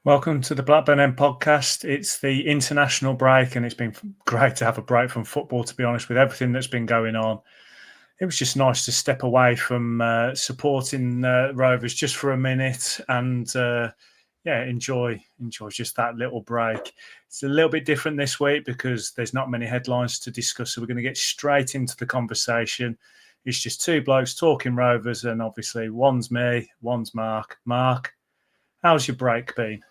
Welcome to the Blackburn End Podcast. It's the international break, and it's been great to have a break from football, to be honest, with everything that's been going on. It was just nice to step away from supporting Rovers just for a minute and, enjoy just that little break. It's a little bit different this week because there's not many headlines to discuss, so we're going to get straight into the conversation. It's just two blokes talking Rovers, and obviously one's me, one's Mark. Mark, how's your break been?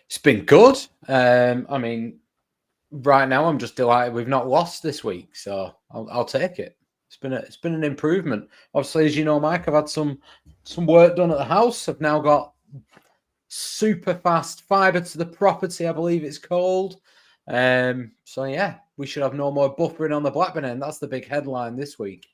It's been good. Right now I'm just delighted we've not lost this week, so I'll take it. It's been an improvement. Obviously, as you know, Mike, I've had some work done at the house. I've now got super fast fibre to the property, I believe it's called. We should have no more buffering on the Blackburn End. That's the big headline this week.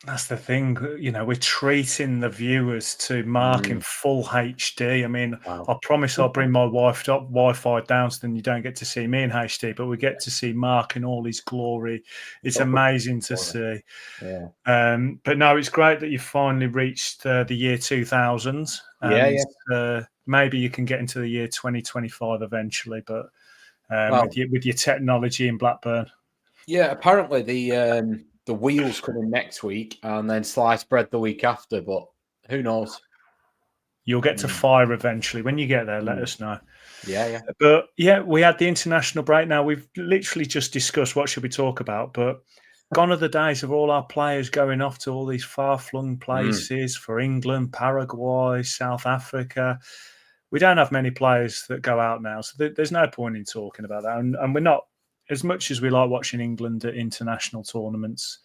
That's the thing, we're treating the viewers to Mark in full HD. I mean, wow. I promise I'll bring my Wi-Fi down so then you don't get to see me in HD, but we get to see Mark in all his glory. It's amazing to see. Yeah. But no, it's great that you finally reached the year 2000. Maybe you can get into the year 2025 eventually, but with your technology in Blackburn. Yeah, apparently the wheels coming next week and then sliced bread the week after, but who knows? You'll get to fire eventually. When you get there, let us know. Yeah. But yeah, we had the international break. Now we've literally just discussed what should we talk about, but gone are the days of all our players going off to all these far-flung places for England, Paraguay, South Africa. We don't have many players that go out now, so there's no point in talking about that. And we're not, as much as we like watching England at international tournaments,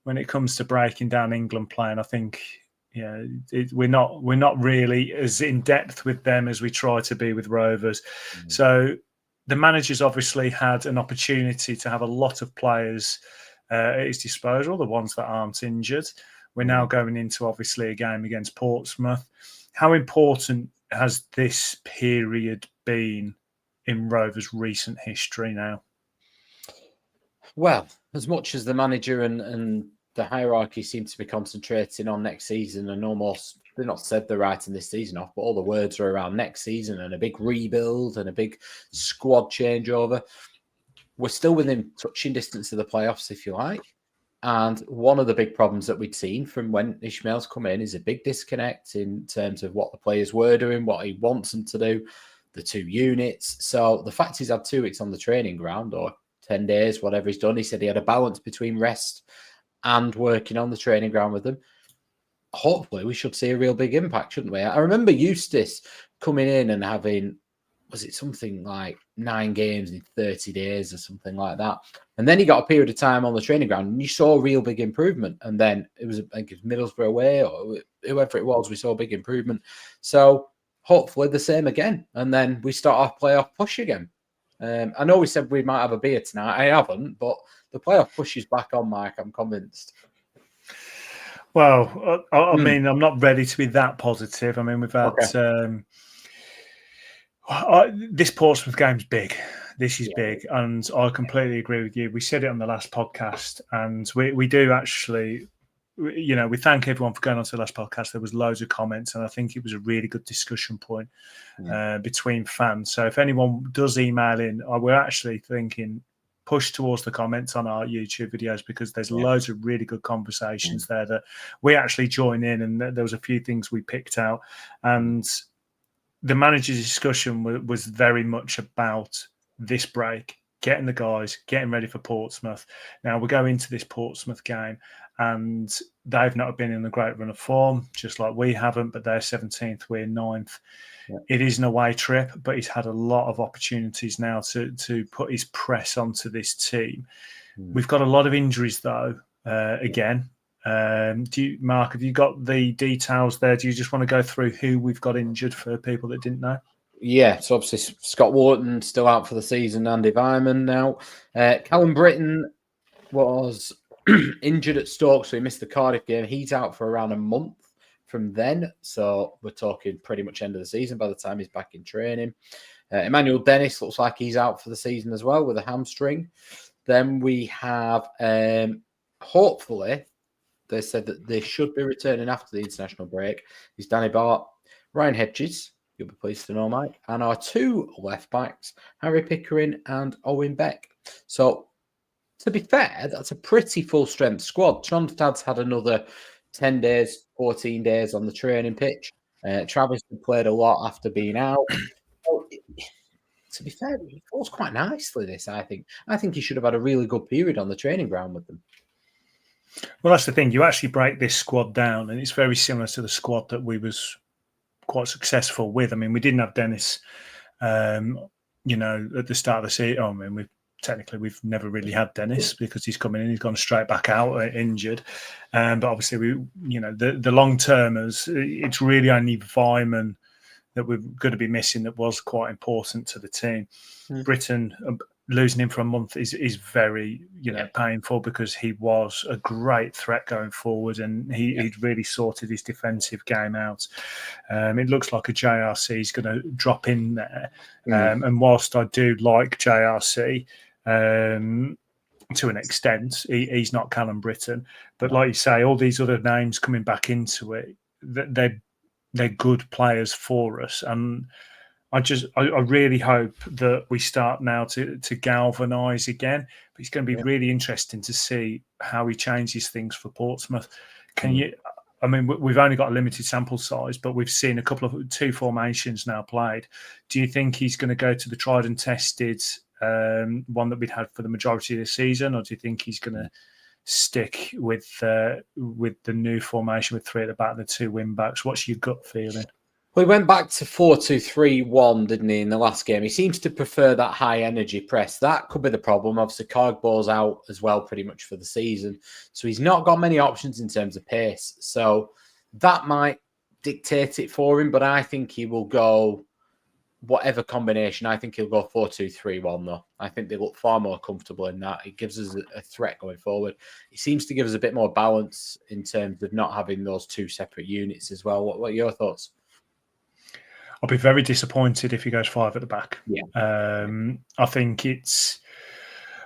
when it comes to breaking down England playing, I think we're not really as in depth with them as we try to be with Rovers. So the manager's obviously had an opportunity to have a lot of players at his disposal, the ones that aren't injured. We're now going into obviously a game against Portsmouth. How important has this period been in Rovers' recent history now? Well, as much as the manager and the hierarchy seem to be concentrating on next season and almost, they're not said they're writing this season off, but all the words are around next season and a big rebuild and a big squad changeover. We're still within touching distance of the playoffs, if you like. And one of the big problems that we'd seen from when Ismae's come in is a big disconnect in terms of what the players were doing, what he wants them to do, the two units. So the fact he's had 2 weeks on the training ground or 10 days, whatever he's done. He said he had a balance between rest and working on the training ground with them. Hopefully, we should see a real big impact, shouldn't we? I remember Eustace coming in and having, was it something like 9 games in 30 days or something like that? And then he got a period of time on the training ground and you saw a real big improvement. And then it was, I think it was Middlesbrough away or whoever it was, we saw a big improvement. So hopefully the same again. And then we start our playoff push again. I know we said we might have a beer tonight. I haven't, but the playoff push is back on, Mike. I'm convinced. Well, I mean, I'm not ready to be that positive. I mean, we've had this Portsmouth game's big. This is big, and I completely agree with you. We said it on the last podcast, and we do actually. We thank everyone for going on to the last podcast. There was loads of comments, and I think it was a really good discussion point between fans. So if anyone does email in, we're actually thinking push towards the comments on our YouTube videos because there's loads of really good conversations there that we actually join in, and there was a few things we picked out. And the manager's discussion was very much about this break, getting the guys, getting ready for Portsmouth. Now we go into this Portsmouth game and they've not been in a great run of form, just like we haven't, but they're 17th, we're 9th. Yeah. It is an away trip, but he's had a lot of opportunities now to put his press onto this team. We've got a lot of injuries, though, again. Mark, have you got the details there? Do you just want to go through who we've got injured for people that didn't know? Yeah, so obviously Scott Wharton still out for the season, Andy Vyman now. Callum Britton was injured at Stoke, so he missed the Cardiff game. He's out for around a month from then, so we're talking pretty much end of the season by the time he's back in training. Emmanuel Dennis looks like he's out for the season as well with a hamstring. Then we have, hopefully, they said that they should be returning after the international break. Is Danny Bart, Ryan Hedges, you'll be pleased to know, Mike. And our two left backs, Harry Pickering and Owen Beck. So, to be fair, that's a pretty full-strength squad. Tronstad's had another 10 days, 14 days on the training pitch. Travis had played a lot after being out. So, to be fair, it falls quite nicely, this, I think. I think he should have had a really good period on the training ground with them. Well, that's the thing. You actually break this squad down, and it's very similar to the squad that we was quite successful with. I mean, we didn't have Dennis, at the start of the season. I mean, we've never really had Dennis because he's coming in, he's gone straight back out injured. But obviously, the long termers, it's really only Vyman that we're going to be missing that was quite important to the team. Britain, losing him for a month is very painful because he was a great threat going forward and he'd really sorted his defensive game out. It looks like a JRC is going to drop in there. And whilst I do like JRC to an extent, he's not Callum Britton. But like you say, all these other names coming back into it, they're good players for us. And I really hope that we start now to galvanise again. But it's going to be really interesting to see how he changes things for Portsmouth. We've only got a limited sample size, but we've seen two formations now played. Do you think he's going to go to the tried and tested one that we'd had for the majority of the season, or do you think he's going to stick with the new formation with three at the back and the two wing backs? What's your gut feeling? Well, he went back to 4-2-3-1, didn't he, in the last game? He seems to prefer that high-energy press. That could be the problem. Obviously, Cargbo's out as well pretty much for the season. So he's not got many options in terms of pace. So that might dictate it for him, but I think he will go whatever combination. I think he'll go 4-2-3-1, though. I think they look far more comfortable in that. It gives us a threat going forward. It seems to give us a bit more balance in terms of not having those two separate units as well. What are your thoughts? I'll be very disappointed if he goes five at the back. I think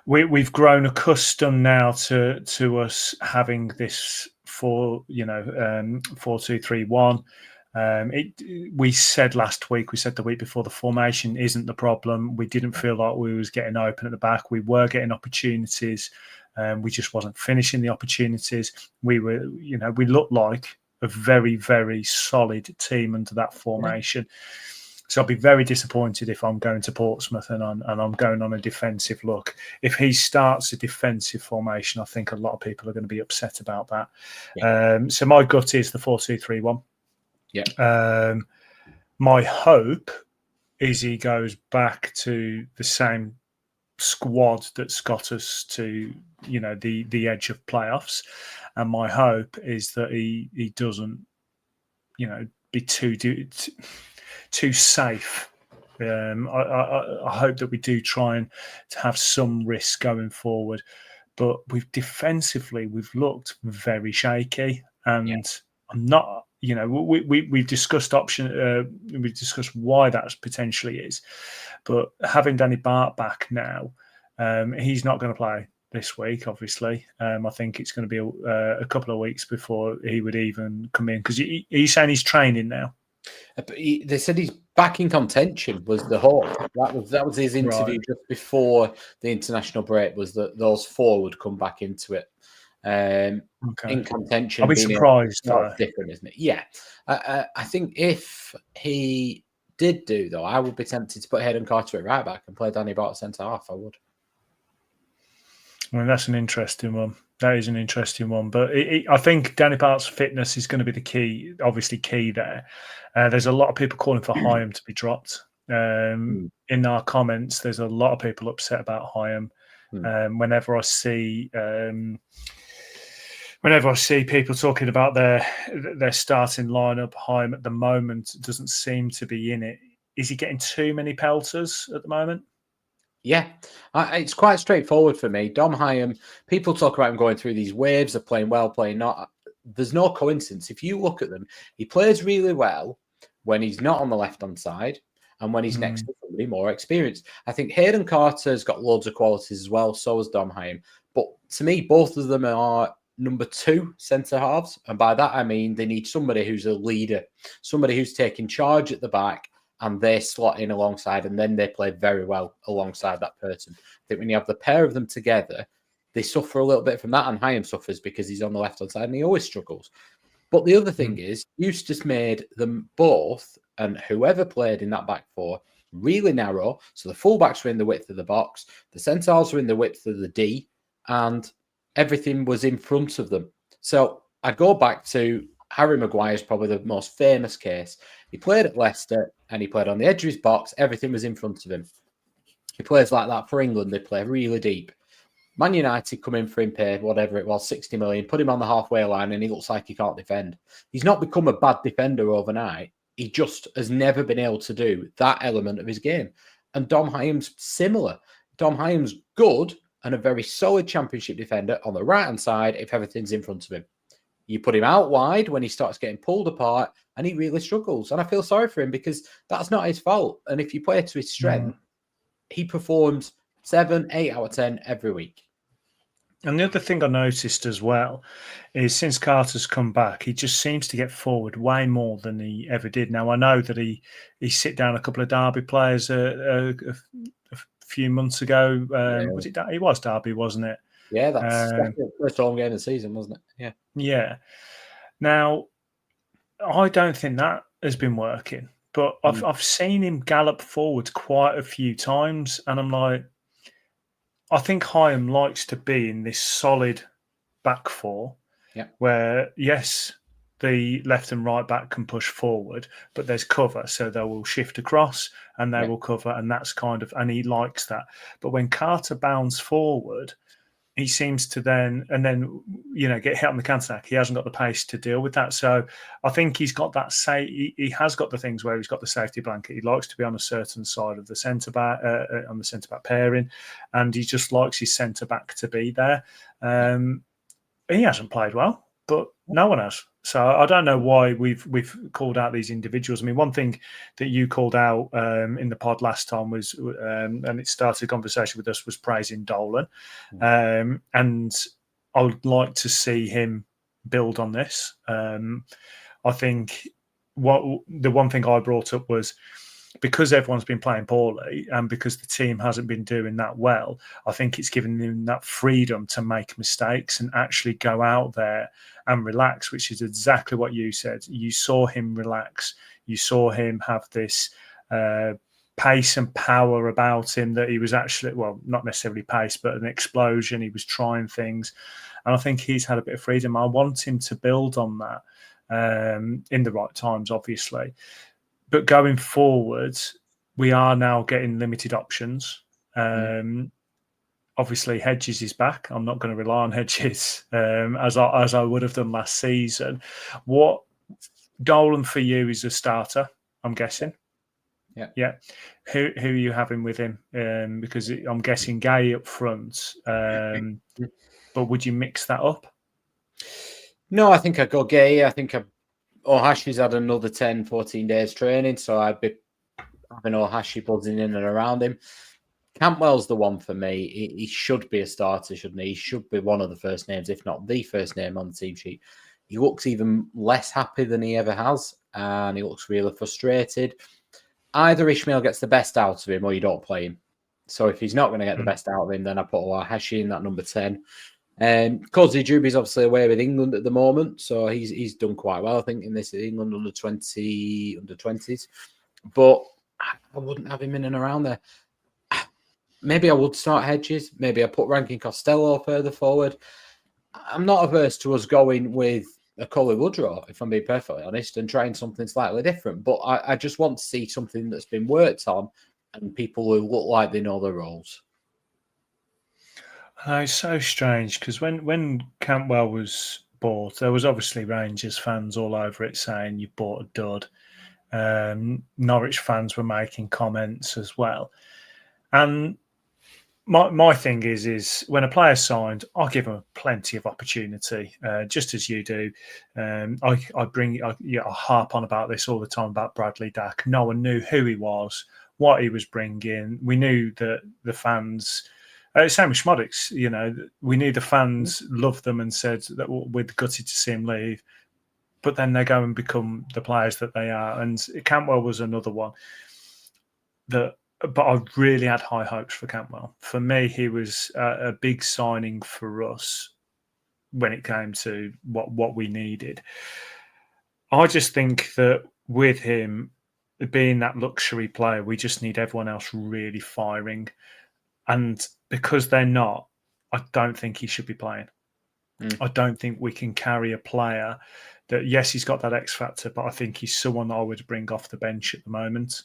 we've grown accustomed now to us having this 4-2-3-1. We said last week, we said the week before, the formation isn't the problem. We didn't feel like we was getting open at the back. We were getting opportunities. We just wasn't finishing the opportunities. We looked like a very, very solid team under that formation. So I'll be very disappointed if I'm going to Portsmouth and I'm going on a defensive look. If he starts a defensive formation, I think a lot of people are going to be upset about that. So my gut is the 4-2-3-1. My hope is he goes back to the same squad that's got us to the edge of playoffs, and my hope is that he doesn't be too safe. I hope that we do try and to have some risk going forward, but defensively we've looked very shaky, and I'm not. We've discussed we've discussed why that potentially is, but having Danny Bart back now, he's not going to play this week, obviously. I think it's going to be a couple of weeks before he would even come in, because he's saying he's training now. They said he's back in contention, was the hope. That was his interview just before the international break, was that those four would come back into it. In contention. I'll be surprised. It's different, isn't it? Yeah. I think if he did do, though, I would be tempted to put Hayden Carter at right back and play Danny Bart centre half. I would. I mean, that's an interesting one. That is an interesting one. But I think Danny Bart's fitness is going to be the key, obviously key there. There's a lot of people calling for Hyam to be dropped. In our comments, there's a lot of people upset about Hyam. Whenever I see people talking about their starting lineup, Hyam at the moment doesn't seem to be in it. Is he getting too many pelters at the moment? Yeah, it's quite straightforward for me. Dom Hyam, people talk about him going through these waves of playing well, playing not. There's no coincidence. If you look at them, he plays really well when he's not on the left-hand side and when he's next to somebody more experienced. I think Hayden Carter's got loads of qualities as well, so has Dom Hyam. But to me, both of them are number two centre-halves. And by that, I mean they need somebody who's a leader, somebody who's taking charge at the back and they slot in alongside, and then they play very well alongside that person. I think when you have the pair of them together, they suffer a little bit from that, and Hyam suffers because he's on the left-hand side and he always struggles. But the other thing is, Eustace made them both, and whoever played in that back four, really narrow. So the fullbacks were in the width of the box, the centres were in the width of the D, and everything was in front of them. So I go back to Harry Maguire's probably the most famous case. He played at Leicester and he played on the edge of his box. Everything was in front of him. He plays like that for England. They play really deep. Man United come in for him, pay whatever it was, 60 million, put him on the halfway line, and he looks like he can't defend. He's not become a bad defender overnight. He just has never been able to do that element of his game. And Dom Hyam's similar. Dom Hyam's good and a very solid championship defender on the right-hand side if everything's in front of him. You put him out wide when he starts getting pulled apart, and he really struggles. And I feel sorry for him because that's not his fault. And if you play to his strength, he performs 7, 8 out of 10 every week. And the other thing I noticed as well is since Carter's come back, he just seems to get forward way more than he ever did. Now, I know that he sit down a couple of Derby players a few months ago. Was it? It was Derby, wasn't it? Yeah, that's the first home game of the season, wasn't it? Yeah. Yeah. Now, I don't think that has been working, but I've seen him gallop forward quite a few times, and I'm like, I think Hyam likes to be in this solid back four, where, yes, the left and right back can push forward, but there's cover, so they will shift across and they will cover, and that's and he likes that. But when Carter bounds forward, he seems to then get hit on the counter-attack. He hasn't got the pace to deal with that. So I think he's got that he has got the things where he's got the safety blanket. He likes to be on a certain side of the centre-back, on the centre-back pairing, and he just likes his centre-back to be there. He hasn't played well, but no one has. So I don't know why we've called out these individuals. I mean, one thing that you called out in the pod last time was, and it started a conversation with us, was praising Dolan. And I would like to see him build on this. I think the one thing I brought up was, because everyone's been playing poorly and because the team hasn't been doing that well, I think it's given him that freedom to make mistakes and actually go out there and relax, which is exactly what you said. You saw him relax. You saw him have this pace and power about him that he was actually, well, not necessarily pace, but an explosion. He was trying things. And I think he's had a bit of freedom. I want him to build on that in the right times, obviously. But going forward, we are now getting limited options. Obviously, Hedges is back. I'm not going to rely on Hedges as I would have done last season. What Dolan for you is a starter, I'm guessing. Yeah. Who are you having with him? Because I'm guessing Gay up front. But would you mix that up? No, I think I'd go Gay. I think Ohashi's had another 10, 14 days training, so I'd be having Ohashi buzzing in and around him. Cantwell's the one for me. He should be a starter, shouldn't he? He should be one of the first names, if not the first name on the team sheet. He looks even less happy than he ever has, and he looks really frustrated. Either Ismae gets the best out of him or you don't play him. So if he's not going to get the best out of him, then I put Ohashi in that number 10. Cozy Juby's obviously away with England at the moment, so he's done quite well, I think, in this England under 20s. But I wouldn't have him in and around there. Maybe I would start Hedges. Maybe I put Rankin Costello further forward. I'm not averse to us going with a Coley Woodrow, if I'm being perfectly honest, and trying something slightly different. But I just want to see something that's been worked on and people who look like they know their roles. It's so strange because when Cantwell was bought, there was obviously Rangers fans all over it saying you bought a dud. Norwich fans were making comments as well. And my thing is when a player's signed, I'll give him plenty of opportunity, just as you do. I harp on about this all the time about Bradley Dack. No one knew who he was, what he was bringing. We knew that the fans... same with Schmodix, we knew the fans loved them and said that we're gutted to see him leave, but then they go and become the players that they are. And Cantwell was another one. but I really had high hopes for Cantwell. For me, he was a big signing for us when it came to what we needed. I just think that with him being that luxury player, we just need everyone else really firing. And because they're not, I don't think he should be playing. I don't think we can carry a player that, yes, he's got that X factor, but I think he's someone that I would bring off the bench at the moment.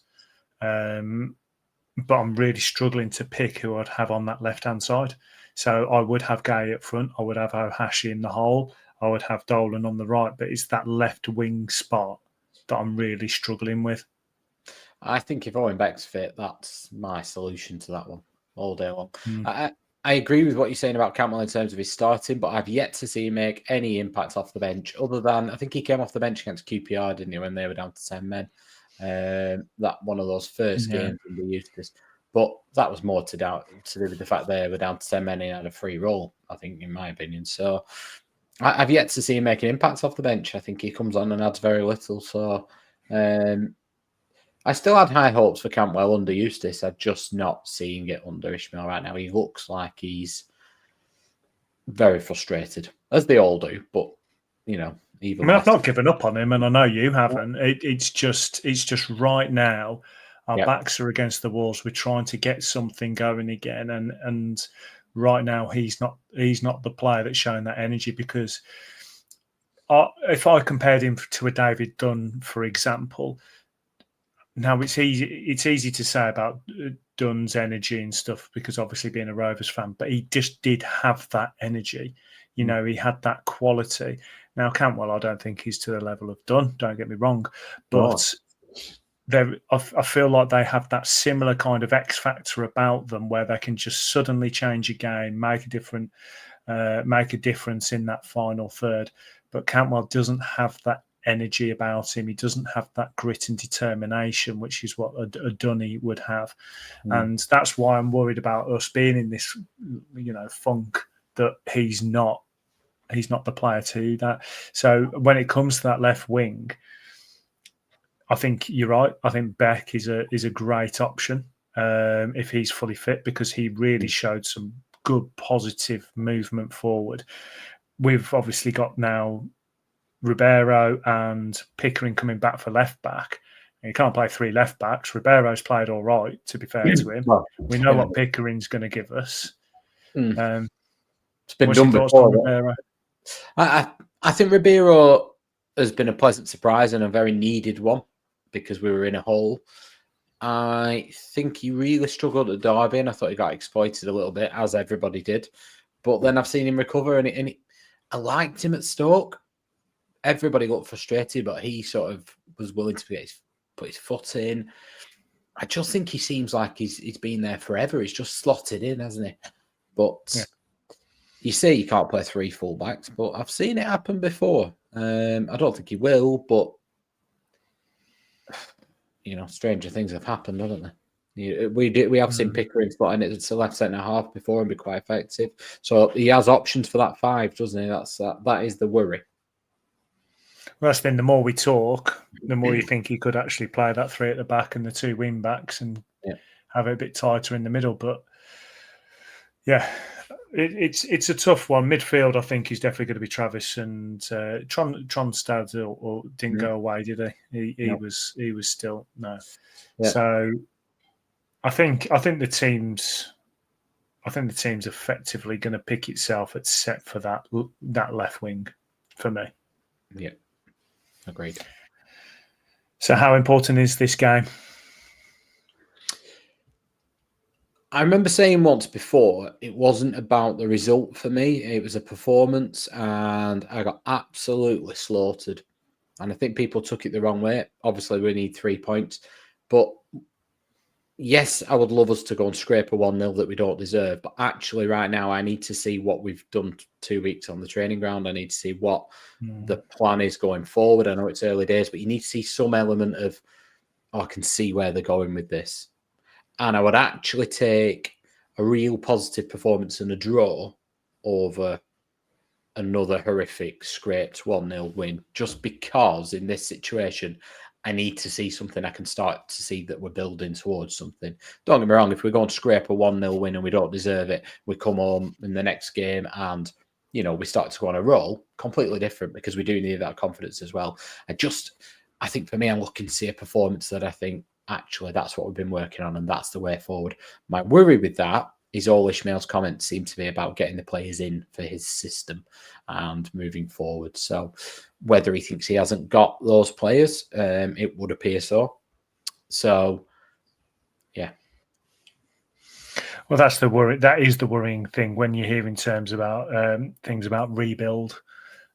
But I'm really struggling to pick who I'd have on that left-hand side. So I would have Gay up front. I would have Ohashi in the hole. I would have Dolan on the right. But it's that left wing spot that I'm really struggling with. I think if Owen Beck's fit, that's my solution to that one all day long. I agree with what you're saying about Cantwell in terms of his starting, but I've yet to see him make any impact off the bench other than, I think he came off the bench against QPR, didn't he, when they were down to 10 men. That one of those first games when they used this. But that was more to do with the fact they were down to 10 men and had a free roll, I think, in my opinion. So I've yet to see him make an impact off the bench. I think he comes on and adds very little. So I still had high hopes for Cantwell under Eustace. I'm just not seeing it under Ismae right now. He looks like he's very frustrated, as they all do. But, you know, even I've not given up on him, and I know you haven't. It's just right now, our backs are against the walls. We're trying to get something going again, and right now he's not the player that's showing that energy. Because if I compared him to a David Dunn, for example. Now, it's easy to say about Dunn's energy and stuff because obviously being a Rovers fan, but he just did have that energy. You know, he had that quality. Now, Cantwell, I don't think he's to the level of Dunn, don't get me wrong, but I feel like they have that similar kind of X factor about them where they can just suddenly change a game, make a difference in that final third. But Cantwell doesn't have that energy about him. He doesn't have that grit and determination, which is what a Dunny would have. And that's why I'm worried about us being in this, funk that he's not the player to do that. So when it comes to that left wing, I think you're right. I think Beck is a great option if he's fully fit, because he really showed some good positive movement forward. We've obviously got now Ribeiro and Pickering coming back for left back. And you can't play three left backs. Ribeiro's played all right, to be fair to him. We know what Pickering's going to give us. It's been done before. I think Ribeiro has been a pleasant surprise and a very needed one because we were in a hole. I think he really struggled at Derby and I thought he got exploited a little bit, as everybody did. But then I've seen him recover and I liked him at Stoke. Everybody looked frustrated, but he sort of was willing to put his foot in. I just think he seems like he's been there forever. He's just slotted in, hasn't he? But you say you can't play three fullbacks, but I've seen it happen before. I don't think he will, but stranger things have happened, haven't they? We have seen Pickering spotting it as a left centre half before and be quite effective. So he has options for that five, doesn't he? That is the worry. Well, that's been the more we talk, the more you think he could actually play that three at the back and the two wing backs and have it a bit tighter in the middle. But it's a tough one. Midfield, I think, is definitely going to be Travis and Tronstad or didn't go away, did he? He was still no. Yeah. So I think the team's effectively going to pick itself at set for that left wing for me. Yeah. Agreed. So how important is this game? I remember saying once before, it wasn't about the result for me. It was a performance and I got absolutely slaughtered. And I think people took it the wrong way. Obviously, we need 3 points. But yes, I would love us to go and scrape a 1-0 that we don't deserve. But actually, right now, I need to see what we've done 2 weeks on the training ground. I need to see what the plan is going forward. I know it's early days, but you need to see some element of, I can see where they're going with this. And I would actually take a real positive performance and a draw over another horrific scraped 1-0 win, just because in this situation, I need to see something. I can start to see that we're building towards something. Don't get me wrong, if we're going to scrape a 1-0 win and we don't deserve it, we come home in the next game and, we start to go on a roll, completely different, because we do need that confidence as well. I think for me, I'm looking to see a performance that I think, actually, that's what we've been working on and that's the way forward. My worry with that is all Ismail's comments seem to be about getting the players in for his system and moving forward. So whether he thinks he hasn't got those players, it would appear so. So, yeah. Well, that's the worry. That is the worrying thing when you hear in terms about things about rebuild,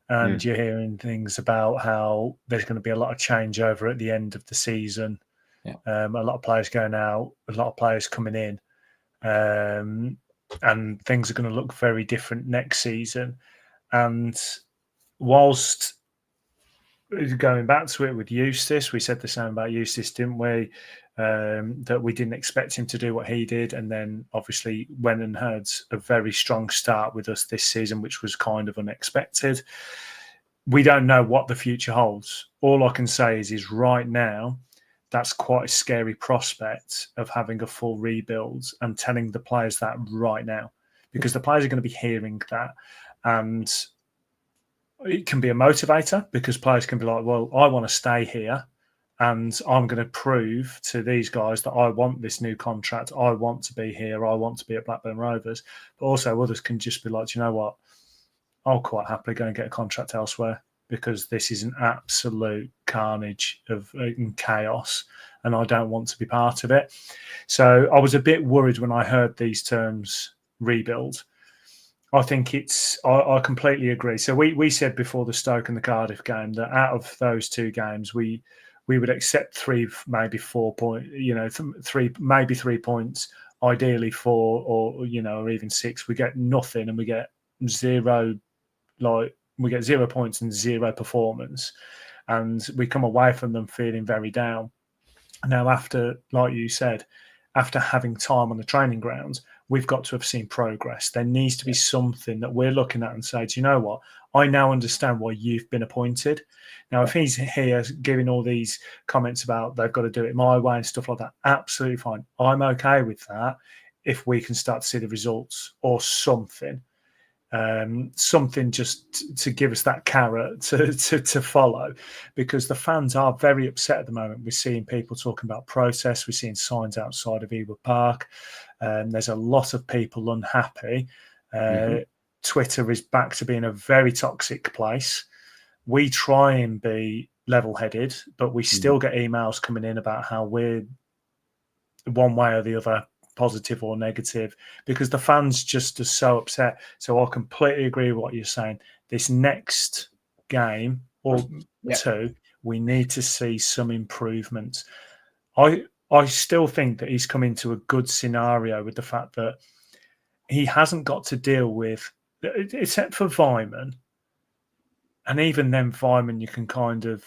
and you're hearing things about how there's going to be a lot of changeover at the end of the season. Yeah. A lot of players going out, a lot of players coming in. And things are going to look very different next season. And whilst going back to it with Eustace, we said the same about Eustace, didn't we? That we didn't expect him to do what he did, and then obviously went and had a very strong start with us this season, which was kind of unexpected. We don't know what the future holds. All I can say is right now, that's quite a scary prospect of having a full rebuild and telling the players that right now, because the players are going to be hearing that, and it can be a motivator because players can be like, well, I want to stay here and I'm going to prove to these guys that I want this new contract. I want to be here. I want to be at Blackburn Rovers. But also others can just be like, do you know what? I'll quite happily go and get a contract elsewhere, because this is an absolute carnage of chaos and I don't want to be part of it. So I was a bit worried when I heard these terms, rebuild. I think I completely agree. So we said before the Stoke and the Cardiff game that out of those two games, we would accept 3, maybe 4 points, 3 points, ideally 4 or even 6. We get nothing and we get 0, we get 0 points and 0 performance, and we come away from them feeling very down. Now, after, like you said, after having time on the training grounds, we've got to have seen progress. There needs to be something that we're looking at and say, do you know what? I now understand why you've been appointed. Now, if he's here giving all these comments about they've got to do it my way and stuff like that, absolutely fine. I'm okay with that if we can start to see the results or something. Something just to give us that carrot to follow, because the fans are very upset at the moment. We're seeing people talking about protests. We're seeing signs outside of Ewood Park. There's a lot of people unhappy. Twitter is back to being a very toxic place. We try and be level-headed, but we still get emails coming in about how we're one way or the other, positive or negative, because the fans just are so upset. So I completely agree with what you're saying. This next game or two, we need to see some improvements. I still think that he's come into a good scenario with the fact that he hasn't got to deal with, except for Vyman, and even then Vyman you can kind of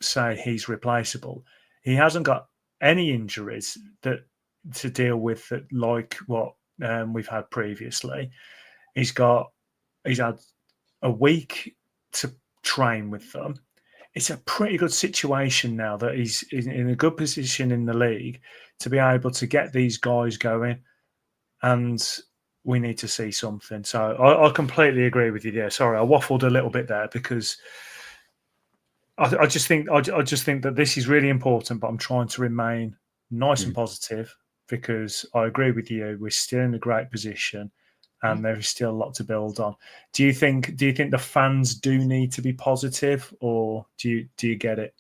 say he's replaceable. He hasn't got any injuries that to deal with that, like what we've had previously. He's had a week to train with them. It's a pretty good situation now that he's in a good position in the league to be able to get these guys going, and we need to see something. So I completely agree with you there. Sorry, I waffled a little bit there because I just think that this is really important, but I'm trying to remain nice and positive, because I agree with you. We're still in a great position, and there is still a lot to build on. Do you think the fans do need to be positive, or do you get it?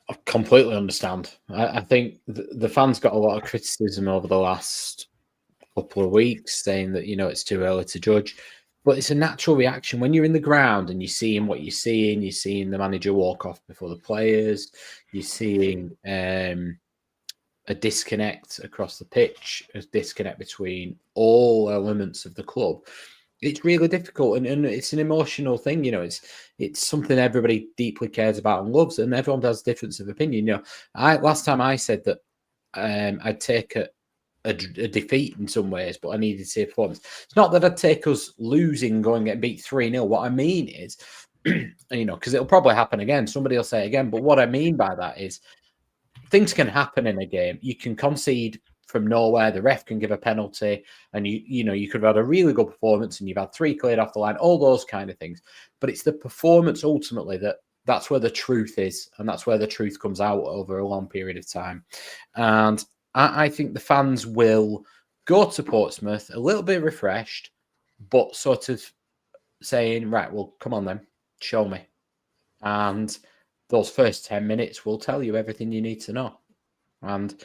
I completely understand. I think the fans got a lot of criticism over the last couple of weeks, saying that it's too early to judge. But it's a natural reaction when you're in the ground and you're seeing what you're seeing. You're seeing the manager walk off before the players. You're seeing a disconnect across the pitch, a disconnect between all elements of the club. It's really difficult, and it's an emotional thing. It's something everybody deeply cares about and loves, and everyone has a difference of opinion. Last time I said that I'd take a defeat in some ways, but I needed to see a performance. It's not that I'd take us losing, going and get beat 3-0. What I mean is because it'll probably happen again. Somebody will say it again. But what I mean by that is things can happen in a game. You can concede from nowhere. The ref can give a penalty, and you could have had a really good performance, and you've had 3 cleared off the line. All those kind of things. But it's the performance ultimately that's where the truth is, and that's where the truth comes out over a long period of time. And I think the fans will go to Portsmouth a little bit refreshed, but sort of saying, right, well, come on then, show me. And those first 10 minutes will tell you everything you need to know. And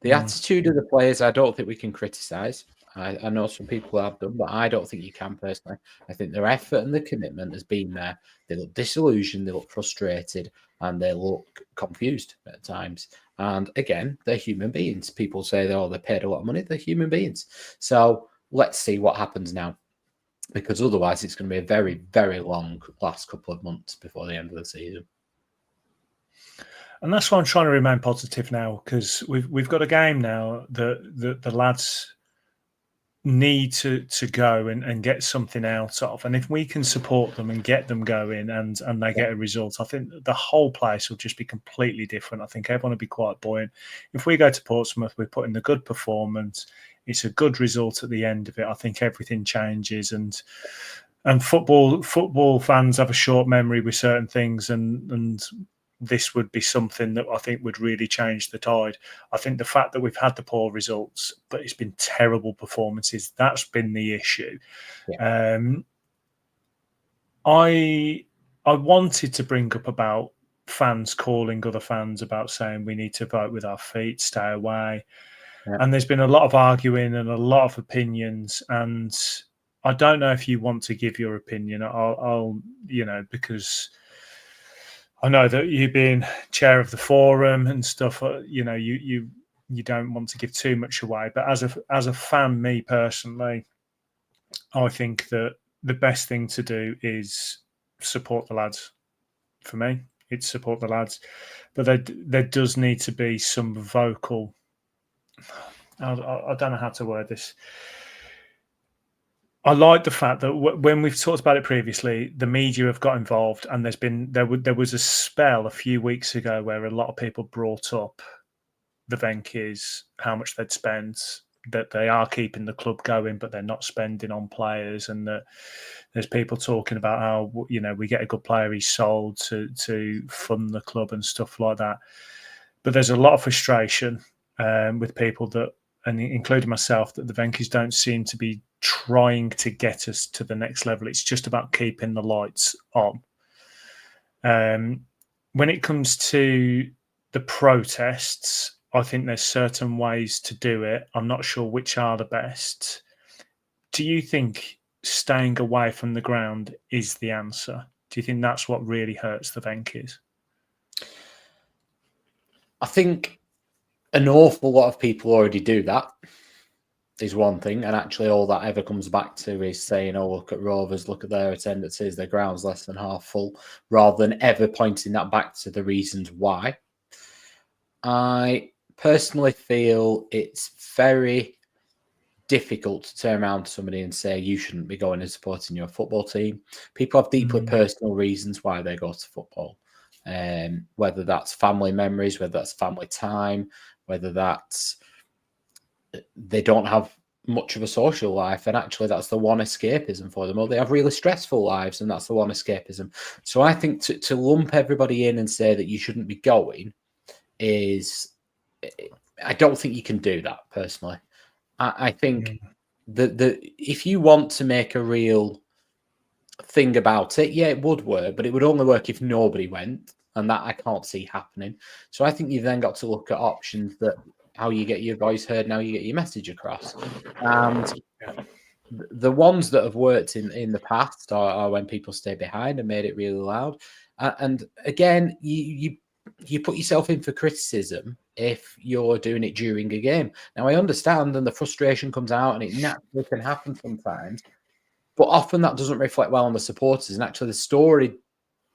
the attitude of the players, I don't think we can criticise. I know some people have done, but I don't think you can personally. I think their effort and the commitment has been there. They look disillusioned, they look frustrated, and they look confused at times. And again, they're human beings. People say, they paid a lot of money. They're human beings. So let's see what happens now, because otherwise it's going to be a very, very long last couple of months before the end of the season. And that's why I'm trying to remain positive now, because we've got a game now that the lads need to go and get something out of. And if we can support them and get them going and they get a result, I think the whole place will just be completely different. I think everyone will be quite buoyant. If we go to Portsmouth, we put in a good performance, it's a good result at the end of it, I think everything changes. And football fans have a short memory with certain things, and this would be something that I think would really change the tide. I think the fact that we've had the poor results, but it's been terrible performances, that's been the issue. Yeah. I wanted to bring up about fans calling other fans about saying we need to vote with our feet, stay away. Yeah. And there's been a lot of arguing and a lot of opinions, and I don't know if you want to give your opinion. I'll because I know that you being chair of the forum and stuff, you don't want to give too much away. But as a fan, me personally, I think that the best thing to do is support the lads. For me, it's support the lads. But there does need to be some vocal. I don't know how to word this. I like the fact that when we've talked about it previously, the media have got involved, and there was a spell a few weeks ago where a lot of people brought up the Venkys, how much they'd spent, that they are keeping the club going, but they're not spending on players, and that there's people talking about how we get a good player, he's sold to fund the club and stuff like that. But there's a lot of frustration with people that, and including myself, that the Venkys don't seem to be trying to get us to the next level. It's just about keeping the lights on. When it comes to the protests, I think there's certain ways to do it. I'm not sure which are the best. Do you think staying away from the ground is the answer? Do you think that's what really hurts the Venkys? I think an awful lot of people already do that, is one thing. And actually all that ever comes back to is saying, oh, look at Rovers, look at their attendances, their ground's less than half full, rather than ever pointing that back to the reasons why. I personally feel it's very difficult to turn around to somebody and say you shouldn't be going and supporting your football team. People have deeply personal reasons why they go to football, whether that's family memories, whether that's family time, whether that's they don't have much of a social life, and actually that's the one escapism for them, or they have really stressful lives and that's the one escapism. So I think to lump everybody in and say that you shouldn't be going is, I don't think you can do that personally. I think that if you want to make a real thing about it, yeah, it would work, but it would only work if nobody went, and that I can't see happening. So I think you've then got to look at options that how you get your voice heard, and how you get your message across. And the ones that have worked in the past are when people stay behind and made it really loud. And again, you put yourself in for criticism if you're doing it during a game. Now, I understand, and the frustration comes out, and it naturally can happen sometimes, but often that doesn't reflect well on the supporters. And actually,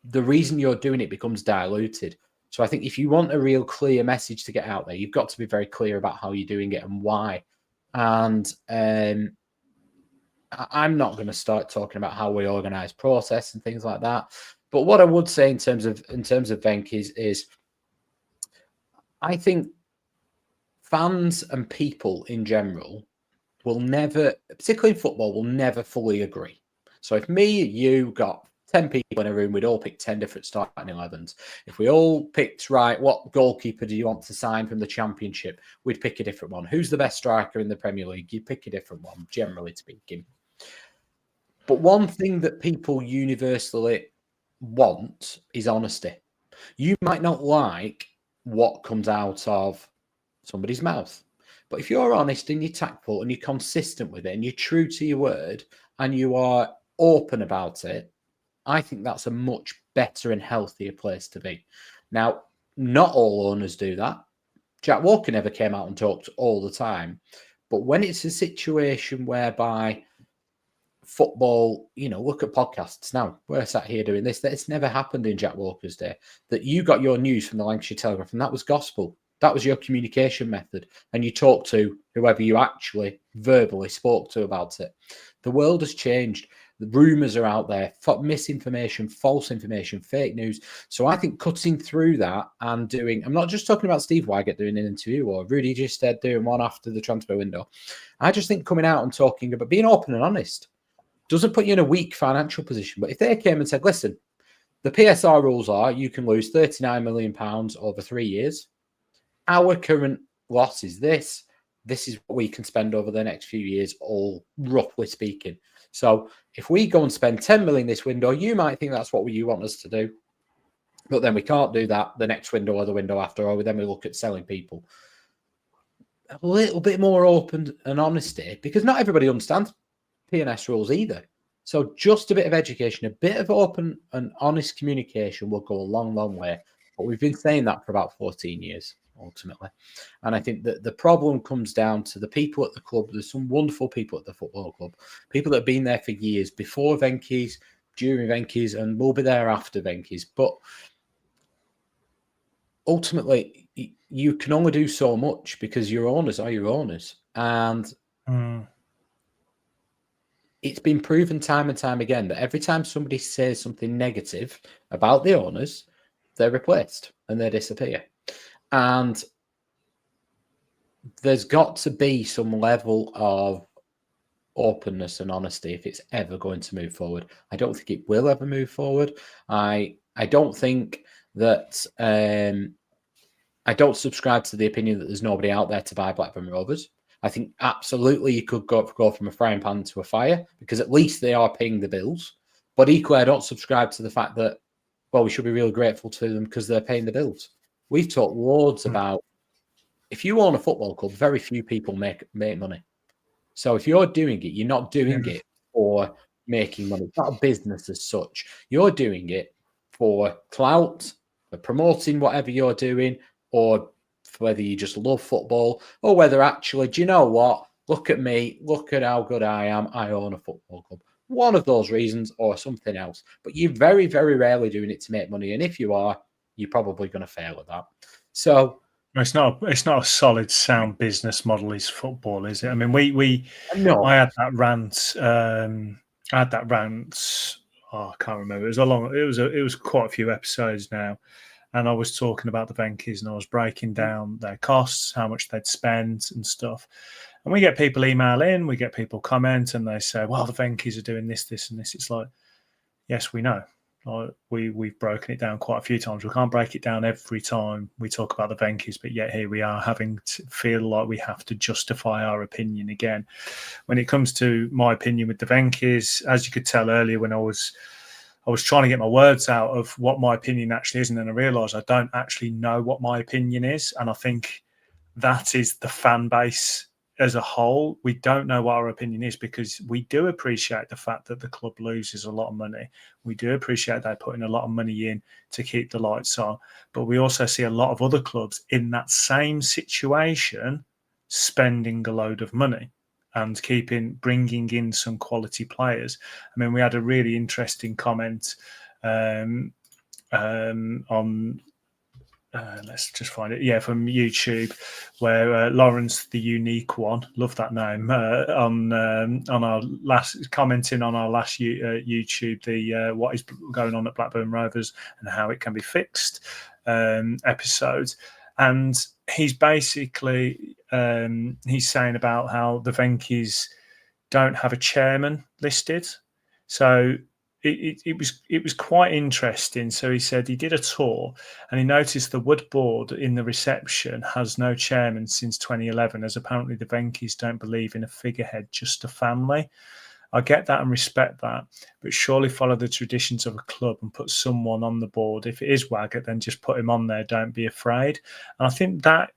the reason you're doing it becomes diluted. So I think if you want a real clear message to get out there, you've got to be very clear about how you're doing it and why. And I'm not going to start talking about how we organise process and things like that. But what I would say in terms of Venkys is, I think fans and people in general will never, particularly in football, will never fully agree. So if me, you got 10 people in a room, we'd all pick 10 different starting 11s. If we all picked, right, what goalkeeper do you want to sign from the Championship? We'd pick a different one. Who's the best striker in the Premier League? You'd pick a different one, generally speaking. But one thing that people universally want is honesty. You might not like what comes out of somebody's mouth, but if you're honest and you're tactful and you're consistent with it and you're true to your word and you are open about it, I think that's a much better and healthier place to be. Now, not all owners do that. Jack Walker never came out and talked all the time. But when it's a situation whereby football, look at podcasts now. We're sat here doing this. That it's never happened in Jack Walker's day. That you got your news from the Lancashire Telegraph, and that was gospel. That was your communication method. And you talked to whoever you actually verbally spoke to about it. The world has changed. The rumours are out there, misinformation, false information, fake news. So I think cutting through that and doing, I'm not just talking about Steve Waggott doing an interview or Rudy Gestede doing one after the transfer window. I just think coming out and talking about being open and honest doesn't put you in a weak financial position. But if they came and said, listen, the PSR rules are you can lose £39 million over 3 years. Our current loss is this. This is what we can spend over the next few years, all roughly speaking. So if we go and spend 10 million this window, you might think that's what you want us to do. But then we can't do that the next window or the window after, or then we look at selling people. A little bit more open and honesty, because not everybody understands P&S rules either. So just a bit of education, a bit of open and honest communication will go a long, long way. But we've been saying that for about 14 years, ultimately. And I think that the problem comes down to the people at the club. There's some wonderful people at the football club, people that have been there for years, before Venkys, during Venkys, and will be there after Venkys. But ultimately, you can only do so much because your owners are your owners. And it's been proven time and time again that every time somebody says something negative about the owners, they're replaced and they disappear. And there's got to be some level of openness and honesty if it's ever going to move forward. I don't think it will ever move forward. I don't think that I don't subscribe to the opinion that there's nobody out there to buy Blackburn Rovers. I think absolutely you could go from a frying pan to a fire, because at least they are paying the bills. But equally, I don't subscribe to the fact that, well, we should be really grateful to them because they're paying the bills. We've talked loads about, if you own a football club, very few people make money. So if you're doing it, you're not doing it for making money. It's not a business as such. You're doing it for clout, for promoting whatever you're doing, or whether you just love football, or whether actually, do you know what? Look at me. Look at how good I am. I own a football club. One of those reasons or something else. But you're very, very rarely doing it to make money. And if you are, you're probably going to fail at that. So it's not a solid, sound business model. Is football? Is it? I mean, no. I had that rant. Oh, I can't remember. It was quite a few episodes now, and I was talking about the Venkys and I was breaking down their costs, how much they'd spent and stuff. And we get people email in, we get people comment, and they say, "Well, the Venkys are doing this, this, and this." It's like, yes, we know. We've broken it down quite a few times. We can't break it down every time we talk about the Venkys, but yet here we are having to feel like we have to justify our opinion again. When it comes to my opinion with the Venkys, as you could tell earlier when I was trying to get my words out of what my opinion actually is, and then I realised I don't actually know what my opinion is. And I think that is the fan base as a whole. We don't know what our opinion is, because we do appreciate the fact that the club loses a lot of money. We do appreciate they're putting a lot of money in to keep the lights on. But we also see a lot of other clubs in that same situation spending a load of money and bringing in some quality players. I mean, we had a really interesting comment on let's just find it. Yeah, from YouTube, where Lawrence the Unique One, love that name, on our last commenting on our last YouTube, the what is going on at Blackburn Rovers and how it can be fixed episode, and he's basically he's saying about how the Venkys don't have a chairman listed, so. It was quite interesting. So he said he did a tour and he noticed the wood board in the reception has no chairman since 2011, as apparently the Venkys don't believe in a figurehead, just a family. I get that and respect that, but surely follow the traditions of a club and put someone on the board. If it is Waggott, then just put him on there. Don't be afraid. And I think that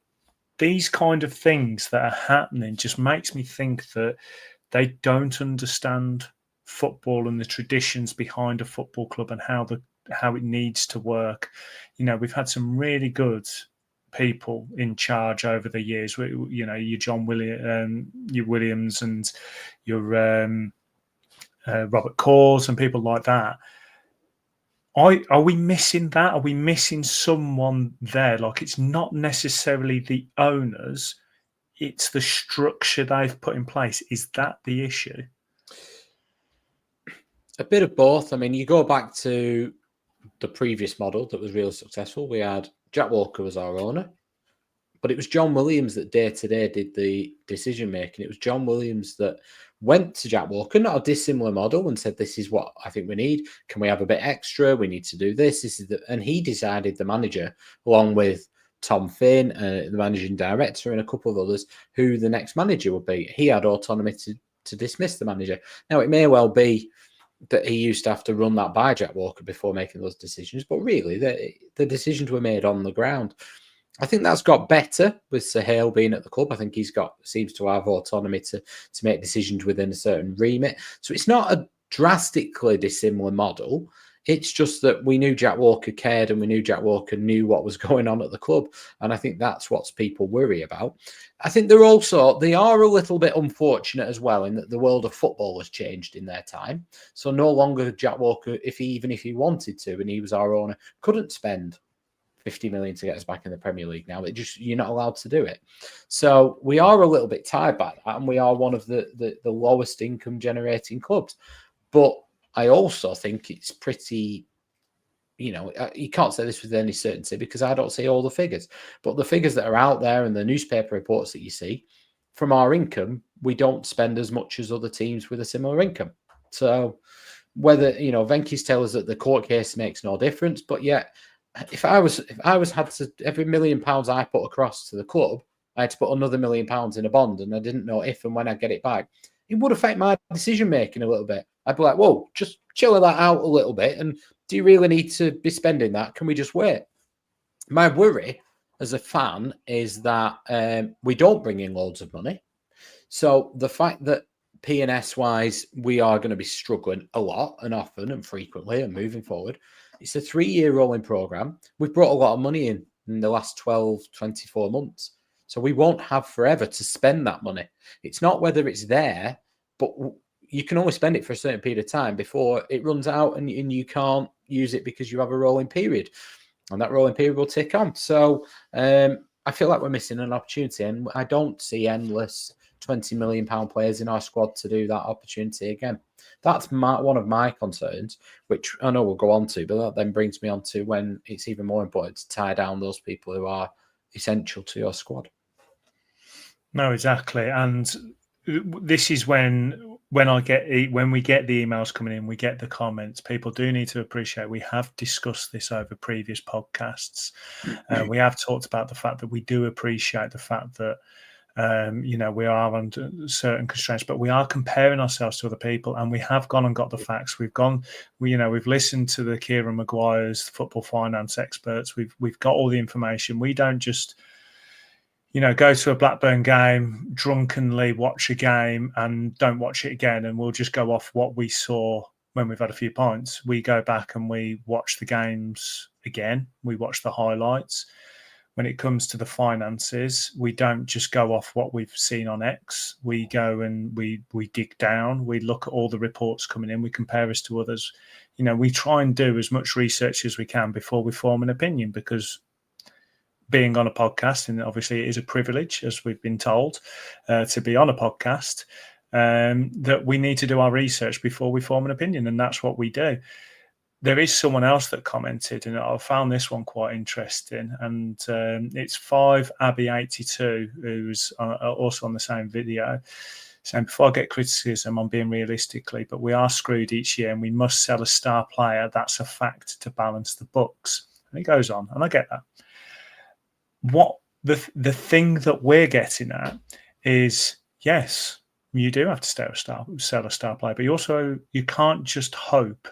these kind of things that are happening just makes me think that they don't understand football and the traditions behind a football club and how it needs to work. You know, we've had some really good people in charge over the years. You know, your John your Williams and your Robert Cause and people like that. Are we missing that? Are we missing someone there? Like, it's not necessarily the owners, it's the structure they've put in place. Is that the issue? A bit of both. I mean, you go back to the previous model that was really successful. We had Jack Walker as our owner, but it was John Williams that day to day did the decision making. It was John Williams that went to Jack Walker, not a dissimilar model, and said, "This is what I think we need. Can we have a bit extra? We need to do this. This is and he decided, the manager, along with Tom Finn, the managing director, and a couple of others, who the next manager would be. He had autonomy to dismiss the manager. Now, it may well be that he used to have to run that by Jack Walker before making those decisions, but really the decisions were made on the ground. I think that's got better with Suhail being at the club. I think seems to have autonomy to make decisions within a certain remit. So it's not a drastically dissimilar model. It's just that we knew Jack Walker cared and we knew Jack Walker knew what was going on at the club. And I think that's what people worry about. I think they are a little bit unfortunate as well in that the world of football has changed in their time. So no longer Jack Walker, even if he wanted to, and he was our owner, couldn't spend 50 million to get us back in the Premier League now. You're not allowed to do it. So we are a little bit tied by that, and we are one of the lowest income generating clubs. But I also think it's pretty, you can't say this with any certainty because I don't see all the figures. But the figures that are out there and the newspaper reports that you see, from our income, we don't spend as much as other teams with a similar income. So whether, Venkys tell us that the court case makes no difference, but yet if I was had to, every £1 million I put across to the club, I had to put another £1 million in a bond, and I didn't know if and when I'd get it back, it would affect my decision making a little bit. I'd be like, whoa, just chill that out a little bit. And do you really need to be spending that? Can we just wait? My worry as a fan is that we don't bring in loads of money. So the fact that P&S wise, we are going to be struggling a lot and often and frequently and moving forward. It's a 3-year rolling program. We've brought a lot of money in the last 12, 24 months. So we won't have forever to spend that money. It's not whether it's there, but you can only spend it for a certain period of time before it runs out and you can't use it because you have a rolling period. And that rolling period will tick on. So I feel like we're missing an opportunity. And I don't see endless £20 million players in our squad to do that opportunity again. That's one of my concerns, which I know we'll go on to, but that then brings me on to when it's even more important to tie down those people who are essential to your squad. No, exactly. And this is when we get the emails coming in, we get the comments. People do need to appreciate we have discussed this over previous podcasts. We have talked about the fact that we do appreciate the fact that we are under certain constraints, but we are comparing ourselves to other people, and we have gone and got the facts. We've listened to the Kieran Maguire's football finance experts. We've got all the information. We don't just go to a Blackburn game, drunkenly watch a game and don't watch it again, and we'll just go off what we saw when we've had a few pints. We go back and we watch the games again. We watch the highlights. When it comes to the finances, we don't just go off what we've seen on X. We go and we dig down. We look at all the reports coming in. We compare us to others. We try and do as much research as we can before we form an opinion, because being on a podcast, and obviously it is a privilege, as we've been told, to be on a podcast, that we need to do our research before we form an opinion, and that's what we do. There is someone else that commented, and I found this one quite interesting, and it's 5Abby82, who's also on the same video, saying, before I get criticism, I'm being realistically, but we are screwed each year and we must sell a star player. That's a fact to balance the books. And it goes on, and I get that. What the thing that we're getting at is, yes, you do have to sell a star player, but you can't just hope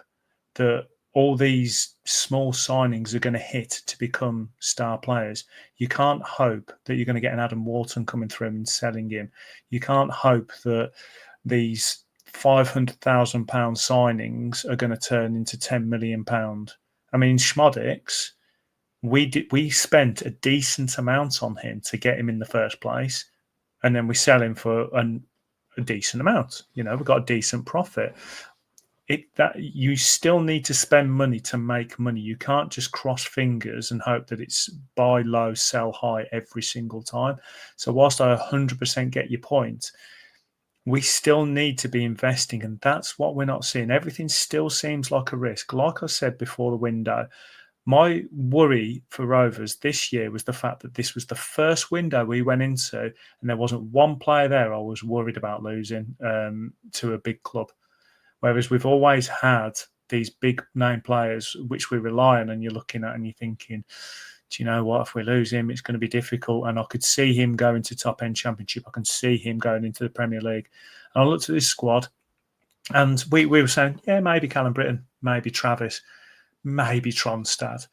that all these small signings are going to hit to become star players. You can't hope that you're going to get an Adam Wharton coming through and selling him. You can't hope that these £500,000 signings are going to turn into £10 million. I mean, Schmodix, we spent a decent amount on him to get him in the first place, and then we sell him for a decent amount. We got a decent profit. That you still need to spend money to make money. You can't just cross fingers and hope that it's buy low, sell high every single time. So whilst I 100% get your point, we still need to be investing, and that's what we're not seeing. Everything still seems like a risk. Like I said before the window, my worry for Rovers this year was the fact that this was the first window we went into and there wasn't one player there I was worried about losing to a big club. Whereas we've always had these big name players which we rely on, and you're looking at and you're thinking, do you know what, if we lose him, it's going to be difficult. And I could see him going to top end championship. I can see him going into the Premier League. And I looked at this squad and we were saying, yeah, maybe Callum Britton, maybe Travis, maybe Tronstad.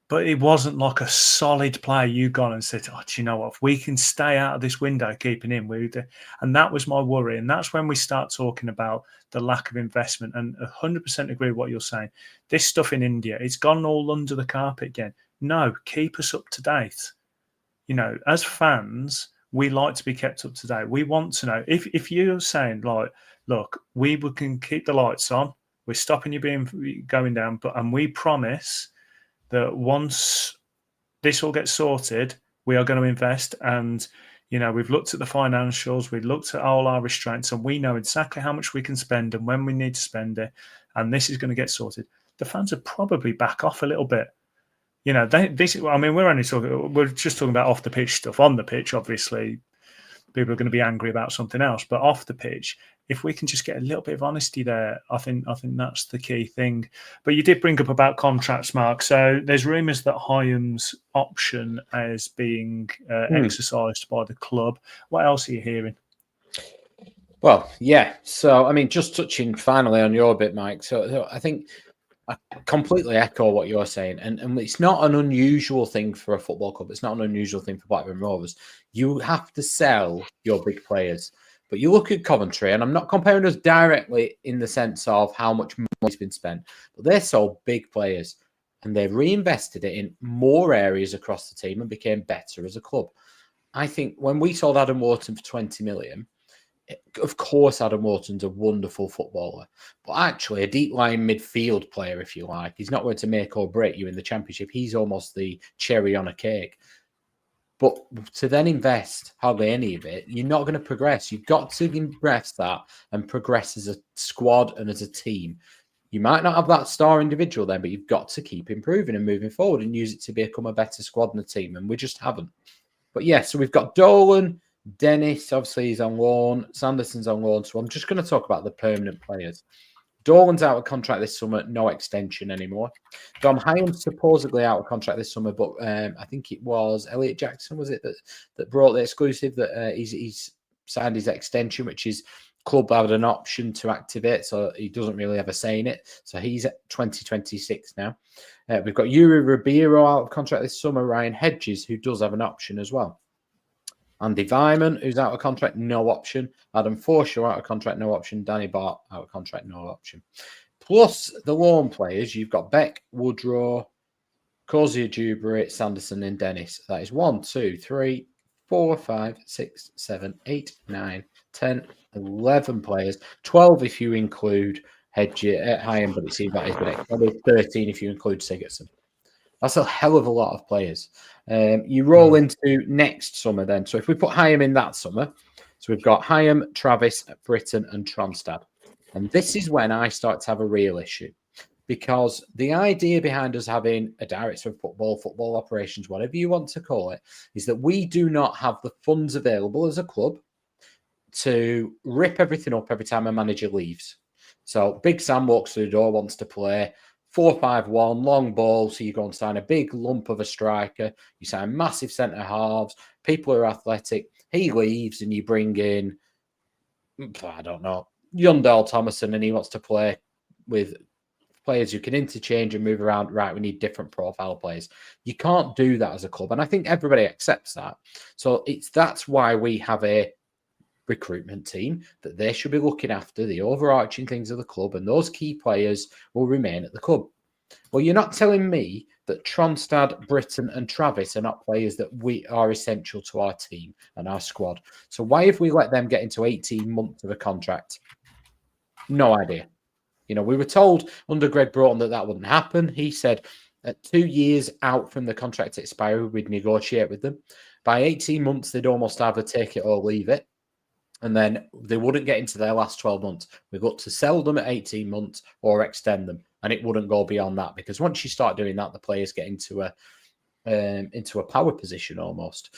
But it wasn't like a solid player you've gone and said, oh, do you know what? If we can stay out of this window, keeping him, and that was my worry. And that's when we start talking about the lack of investment. And 100% agree with what you're saying. This stuff in India, it's gone all under the carpet again. No, keep us up to date. As fans, we like to be kept up to date. We want to know. If you're saying, like, look, we can keep the lights on, we're stopping you going down, and we promise that once this all gets sorted, we are going to invest. And, we've looked at the financials, we've looked at all our restraints, and we know exactly how much we can spend and when we need to spend it. And this is going to get sorted. The fans would probably back off a little bit. We're just talking about off the pitch stuff. On the pitch, obviously, people are going to be angry about something else. But off the pitch, if we can just get a little bit of honesty there, I think that's the key thing. But you did bring up about contracts, Mark. So there's rumours that Hyam's option is being exercised by the club. What else are you hearing? Well, yeah. So, I mean, just touching finally on your bit, Mike. So I think I completely echo what you're saying. And it's not an unusual thing for a football club. It's not an unusual thing for Blackburn Rovers. You have to sell your big players. But you look at Coventry, and I'm not comparing us directly in the sense of how much money's been spent, but they sold big players and they reinvested it in more areas across the team and became better as a club. I think when we sold Adam Wharton for 20 million, of course, Adam Wharton's a wonderful footballer, but actually a deep line midfield player, if you like. He's not going to make or break you in the Championship. He's almost the cherry on a cake. But to then invest hardly any of it, you're not going to progress. You've got to invest that and progress as a squad and as a team. You might not have that star individual then, but you've got to keep improving and moving forward and use it to become a better squad and a team. And we just haven't. But yeah, so we've got Dolan, Dennis, obviously he's on loan. Sanderson's on loan. So I'm just going to talk about the permanent players. Dolan's out of contract this summer, no extension anymore. Dom Hyam's supposedly out of contract this summer, but I think it was Elliot Jackson, was it, that brought the exclusive that he's signed his extension, which is club had an option to activate, so he doesn't really have a say in it. So he's at 2026 now. We've got Yuri Ribeiro out of contract this summer, Ryan Hedges, who does have an option as well. Andy Vyman, who's out of contract, no option. Adam Forshaw out of contract, no option. Danny Bart out of contract, no option. Plus the loan players, you've got Beck, Woodrow, Cozier, Dewberry, Sanderson, and Dennis. That is 1, 2, 3, 4, 5, 6, 7, 8, 9, 10, 11 players. 12 if you include Hyam, but it seems that is the next. Probably 13 if you include Sigurdsson. That's a hell of a lot of players. You roll into next summer then. So if we put Higham in that summer, so we've got Higham, Travis, Britton, and Tronstad. And this is when I start to have a real issue. Because the idea behind us having a director of football operations, whatever you want to call it, is that we do not have the funds available as a club to rip everything up every time a manager leaves. So Big Sam walks through the door, wants to play 4-5-1, long ball. So you go and sign a big lump of a striker. You sign massive centre halves. People are athletic. He leaves and you bring in, I don't know, Yundal Thomason, and he wants to play with players who can interchange and move around. Right, we need different profile players. You can't do that as a club, and I think everybody accepts that. So that's why we have a recruitment team, that they should be looking after the overarching things of the club, and those key players will remain at the club. Well, you're not telling me that Tronstad, Britton, and Travis are not players that we are essential to our team and our squad. So why have we let them get into 18 months of a contract? No idea. You know, we were told under Greg Broughton that wouldn't happen. He said at 2 years out from the contract expiry, we'd negotiate with them. By 18 months, they'd almost either take it or leave it. And then they wouldn't get into their last 12 months. We've got to sell them at 18 months or extend them. And it wouldn't go beyond that, because once you start doing that, the players get into a power position almost.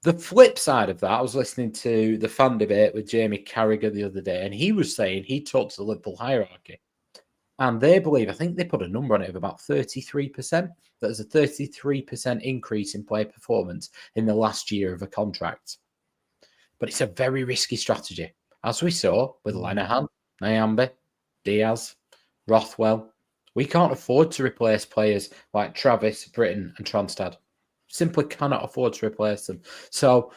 The flip side of that, I was listening to the fan debate with Jamie Carragher the other day, and he was saying he talked to the Liverpool hierarchy. And they believe, I think they put a number on it of about 33%. There's a 33% increase in player performance in the last year of a contract. But it's a very risky strategy, as we saw with Lenihan, Nyambe, Diaz, Rothwell. We can't afford to replace players like Travis, Britton, and Tronstad. Simply cannot afford to replace them. So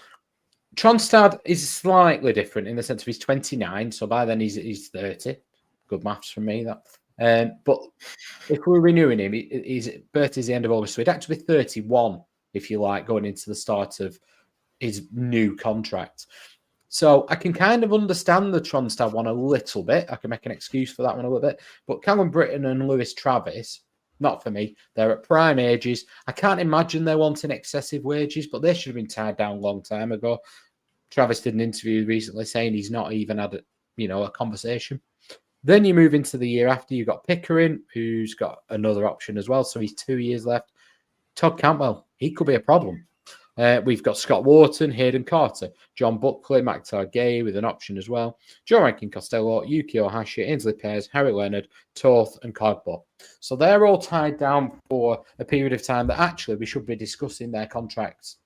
Tronstad is slightly different in the sense of he's 29, so by then he's 30. Good maths from me, that. But if we're renewing him, his birthday is the end of August, so he'd actually be 31, if you like, going into the start of his new contract. So I can kind of understand the Tronstad one a little bit. I can make an excuse for that one a little bit. But Callum Britton and Lewis Travis, not for me. They're at prime ages. I can't imagine they're wanting excessive wages, but they should have been tied down a long time ago. Travis did an interview recently saying he's not even had a conversation. Then you move into the year after. You've got Pickering, who's got another option as well. So he's 2 years left. Todd Campbell, he could be a problem. We've got Scott Wharton, Hayden Carter, John Buckley, Maktar Gay with an option as well. Joe Rankin Costello, Yuki Ohashi, Ainsley Pears, Harry Leonard, Toth, and Cogbo. So they're all tied down for a period of time that actually we should be discussing their contracts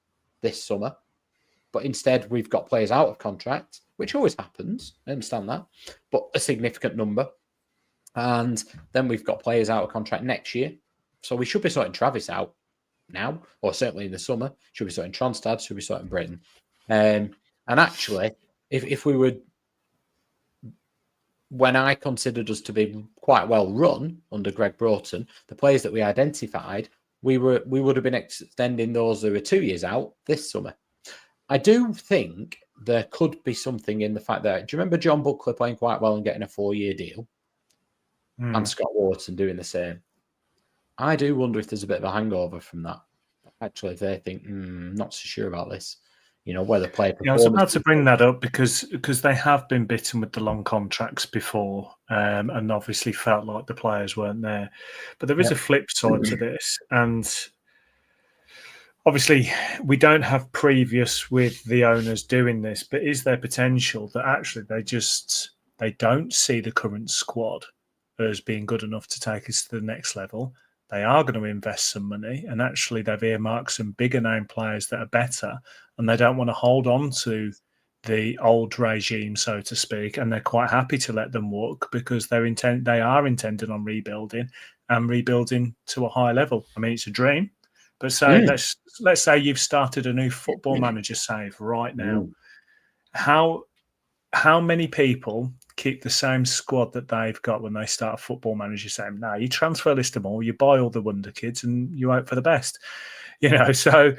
this summer. But instead, we've got players out of contract, which always happens. I understand that. But a significant number. And then we've got players out of contract next year. So we should be sorting Travis out now, or certainly in the summer. Should be sorting Tronstad, should be sorting Britain. And actually, if we would, when I considered us to be quite well run under Greg Broughton, the players that we identified, we would have been extending those who were 2 years out this summer. I do think there could be something in the fact that, do you remember John Buckley playing quite well and getting a 4-year deal? And Scott Wharton doing the same. I do wonder if there's a bit of a hangover from that. Actually, if they think, not so sure about this, where the player performance. Yeah, I was about to bring that up because they have been bitten with the long contracts before, and obviously felt like the players weren't there. But there is a flip side to this, and obviously we don't have previous with the owners doing this. But is there potential that actually they don't see the current squad as being good enough to take us to the next level? They are going to invest some money, and actually they've earmarked some bigger name players that are better, and they don't want to hold on to the old regime, so to speak, and they're quite happy to let them walk because they are intended on rebuilding and rebuilding to a high level. I mean, it's a dream, but let's say you've started a new football manager save right now. How many people keep the same squad that they've got when they start a football manager saying, no, you transfer list them all, you buy all the wonder kids and you hope for the best. So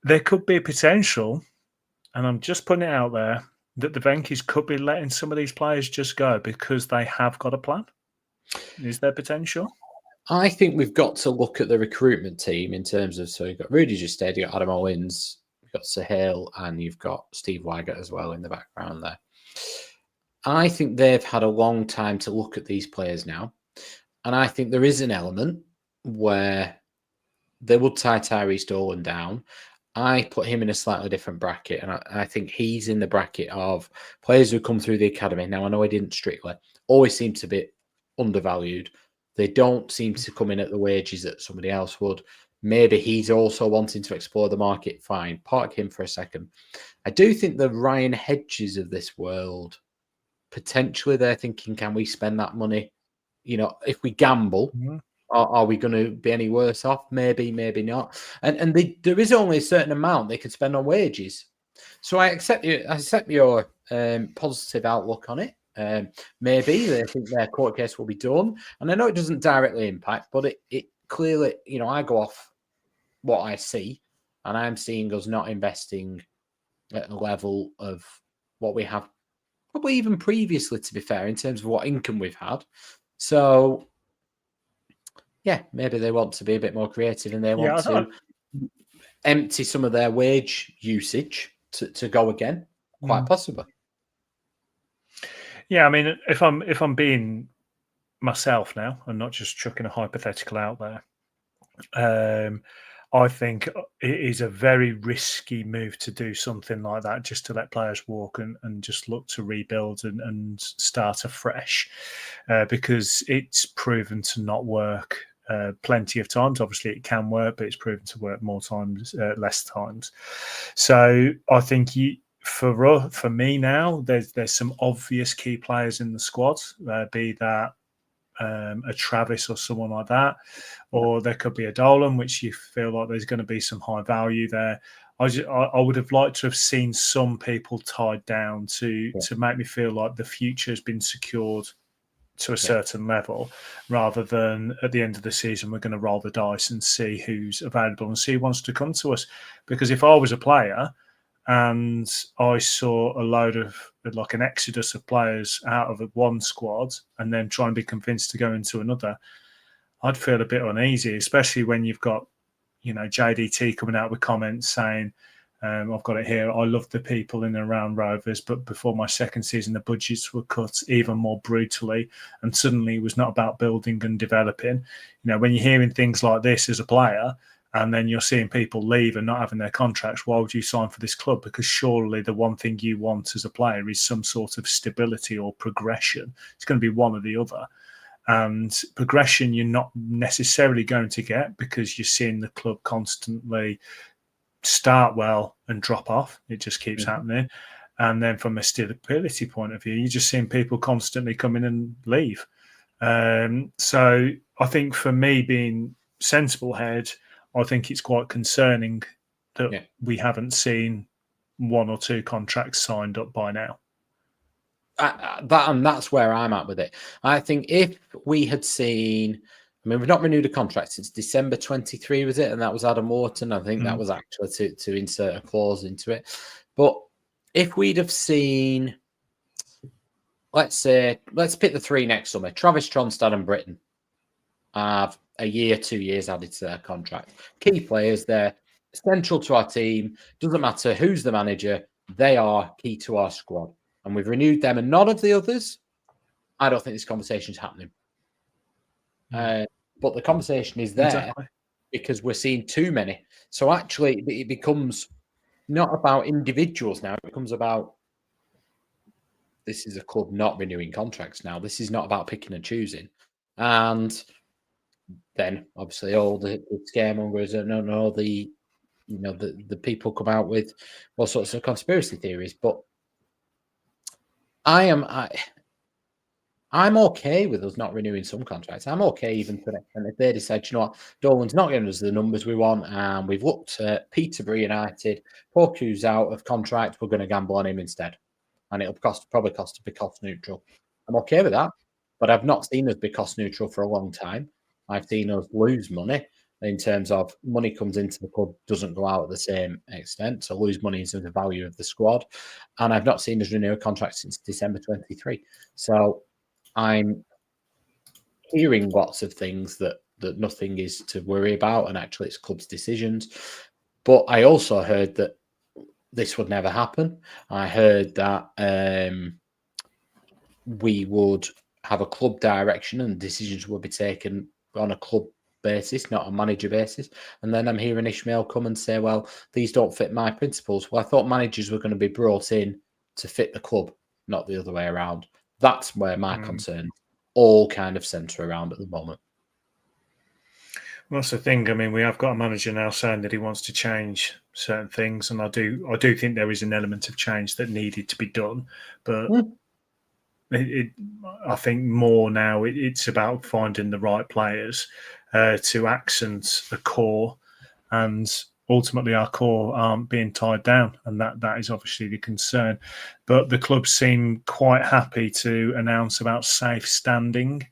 there could be a potential, and I'm just putting it out there, that the Venkys could be letting some of these players just go because they have got a plan. Is there potential? I think we've got to look at the recruitment team in terms of, so you've got Rudy Gestede, you've got Adam Owens, you've got Suhail, and you've got Steve Waggott as well in the background there. I think they've had a long time to look at these players now. And I think there is an element where they would tie Tyrese Dolan down. I put him in a slightly different bracket, and I think he's in the bracket of players who come through the academy. Now, I know I didn't strictly, always seem to be undervalued. They don't seem to come in at the wages that somebody else would. Maybe he's also wanting to explore the market. Fine, park him for a second. I do think the Ryan Hedges of this world, potentially they're thinking, can we spend that money? You know, if we gamble, are we going to be any worse off? Maybe, maybe not. And there is only a certain amount they can spend on wages. So I accept your positive outlook on it. Maybe they think their court case will be done. And I know it doesn't directly impact, but it clearly, you know, I go off what I see, and I'm seeing us not investing at a level of what we have probably even previously, to be fair, in terms of what income we've had. So, yeah, maybe they want to be a bit more creative and they want to empty some of their wage usage to go again, quite possibly. Yeah, I mean, if I'm being myself now and not just chucking a hypothetical out there, I think it is a very risky move to do something like that, just to let players walk and just look to rebuild and start afresh, because it's proven to not work plenty of times. Obviously, it can work, but it's proven to work more times, less times. So I think for me now, there's some obvious key players in the squad, be that a Travis or someone like that, or there could be a Dolan, which you feel like there's going to be some high value there. I would have liked to have seen some people tied down to make me feel like the future has been secured to a certain level, rather than at the end of the season we're going to roll the dice and see who's available and see who wants to come to us. Because if I was a player and I saw a load of, like, an exodus of players out of one squad and then try and be convinced to go into another, I'd feel a bit uneasy, especially when you've got, you know, JDT coming out with comments saying, I've got it here, I love the people in and around Rovers, but before my second season, the budgets were cut even more brutally, and suddenly it was not about building and developing. You know, when you're hearing things like this as a player, and then you're seeing people leave and not having their contracts, why would you sign for this club? Because surely the one thing you want as a player is some sort of stability or progression. It's going to be one or the other. And progression you're not necessarily going to get, because you're seeing the club constantly start well and drop off. It just keeps happening. And then from a stability point of view, you're just seeing people constantly come in and leave. So I think for me, being sensible head, I think it's quite concerning that we haven't seen one or two contracts signed up by now. That's where I'm at with it. I think if we had seen, I mean, we've not renewed a contract since December 23, was it? And that was Adam Wharton. I think that was actually to insert a clause into it. But if we'd have seen, let's pick the three next summer: Travis, Tronstad and Britton have a year, 2 years added to their contract. Key players, they're central to our team. Doesn't matter who's the manager, they are key to our squad. And we've renewed them and none of the others. I don't think this conversation is happening. But the conversation is there because we're seeing too many. So actually, it becomes not about individuals now. It becomes about, this is a club not renewing contracts now. This is not about picking and choosing. And then obviously all the scaremongers and all the people come out with all sorts of conspiracy theories. But I'm okay with us not renewing some contracts. I'm okay even for that. And if they decide, you know what, Dolan's not giving us the numbers we want, and we've looked at Peterborough United, Porku's out of contract, we're going to gamble on him instead. And it'll probably cost to be cost neutral. I'm okay with that. But I've not seen us be cost neutral for a long time. I've seen us lose money in terms of money comes into the club, doesn't go out at the same extent. So lose money in terms of the value of the squad. And I've not seen us renew a contract since December 23. So I'm hearing lots of things that that nothing is to worry about, and actually it's club's decisions. But I also heard that this would never happen. I heard that we would have a club direction and decisions would be taken on a club basis, not a manager basis. And then I'm hearing Ismae come and say, well, these don't fit my principles. Well, I thought managers were going to be brought in to fit the club, not the other way around. That's where my concerns all kind of centre around at the moment. Well, that's the thing. I mean, we have got a manager now saying that he wants to change certain things, and I do think there is an element of change that needed to be done. But I think more now it's about finding the right players to accent the core, and ultimately our core aren't being tied down, and that is obviously the concern. But the club seem quite happy to announce about safe standing.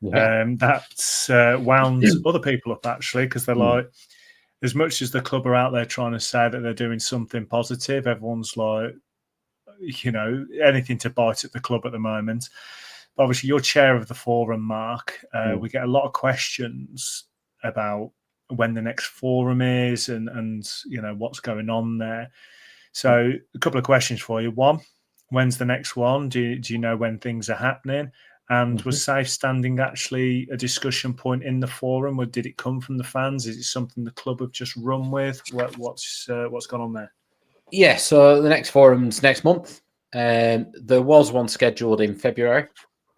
That's wound other people up, actually, because they're like, as much as the club are out there trying to say that they're doing something positive, everyone's like, anything to bite at the club at the moment. But obviously, you're chair of the forum, Mark. We get a lot of questions about when the next forum is and what's going on there. So a couple of questions for you. One, when's the next one? Do you know when things are happening? And was safe standing actually a discussion point in the forum, or did it come from the fans? Is it something the club have just run with? What's gone on there? Yeah, so the next forum's next month. There was one scheduled in February,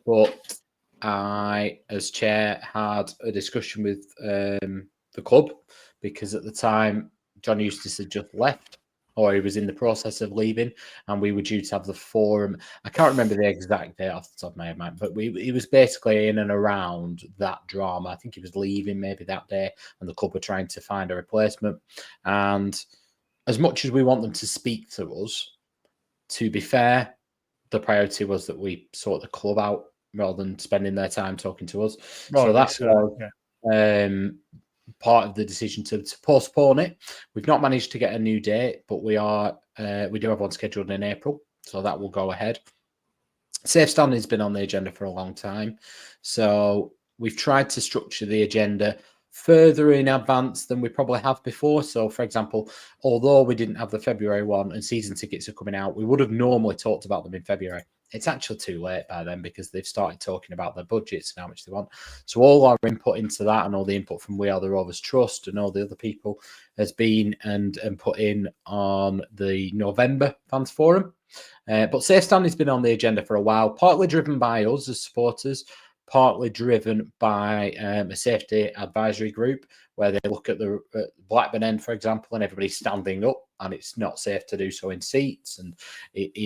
but I, as chair, had a discussion with the club because at the time John Eustace had just left, or he was in the process of leaving, and we were due to have the forum. I can't remember the exact date off the top of my head, but it was basically in and around that drama. I think he was leaving maybe that day, and the club were trying to find a replacement. And as much as we want them to speak to us, to be fair, the priority was that we sort the club out rather than spending their time talking to us. Right, so that's part of the decision to postpone it. We've not managed to get a new date, but we do have one scheduled in April, so that will go ahead. Safe standing has been on the agenda for a long time, so we've tried to structure the agenda further in advance than we probably have before. So, for example, although we didn't have the February one and season tickets are coming out, we would have normally talked about them in February. It's actually too late by then because they've started talking about their budgets and how much they want. So all our input into that and all the input from We Are the Rovers Trust and all the other people has been and put in on the November fans forum. But safe standing has been on the agenda for a while, partly driven by us as supporters, partly driven by a safety advisory group where they look at the Blackburn End, for example, and everybody's standing up and it's not safe to do so in seats and,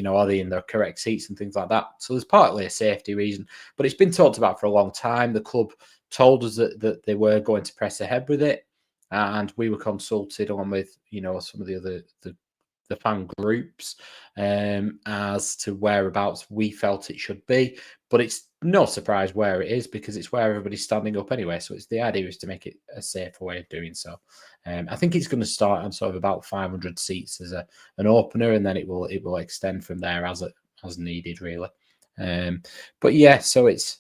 are they in their correct seats and things like that. So there's partly a safety reason, but it's been talked about for a long time. The club told us that they were going to press ahead with it and we were consulted on with, some of the other the fan groups as to whereabouts we felt it should be. But it's no surprise where it is because it's where everybody's standing up anyway. So it's the idea is to make it a safer way of doing so. I think it's going to start on sort of about 500 seats as an opener, and then it will extend from there as needed, really. But yeah, so it's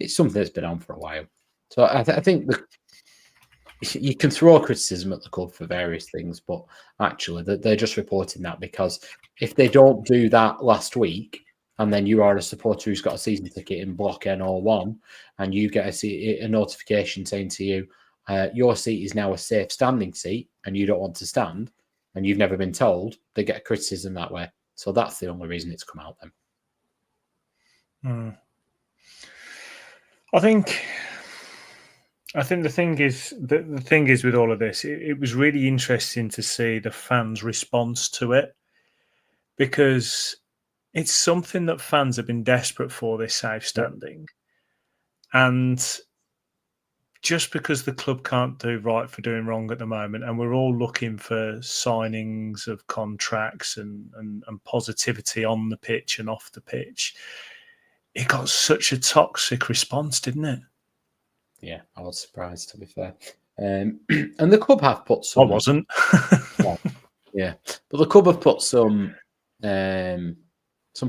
something that's been on for a while. So I think you can throw criticism at the club for various things, but actually they're just reporting that because if they don't do that last week, and then you are a supporter who's got a season ticket in Block N or 1, and you get a notification saying to you, your seat is now a safe standing seat, and you don't want to stand, and you've never been told, they get a criticism that way. So that's the only reason it's come out then. I think the thing is with all of this, it was really interesting to see the fans' response to it because it's something that fans have been desperate for, this safe standing. And just because the club can't do right for doing wrong at the moment, and we're all looking for signings of contracts and positivity on the pitch and off the pitch, it got such a toxic response, didn't it? Yeah, I was surprised, to be fair. And the club have put some... I wasn't. Yeah, but the club have put some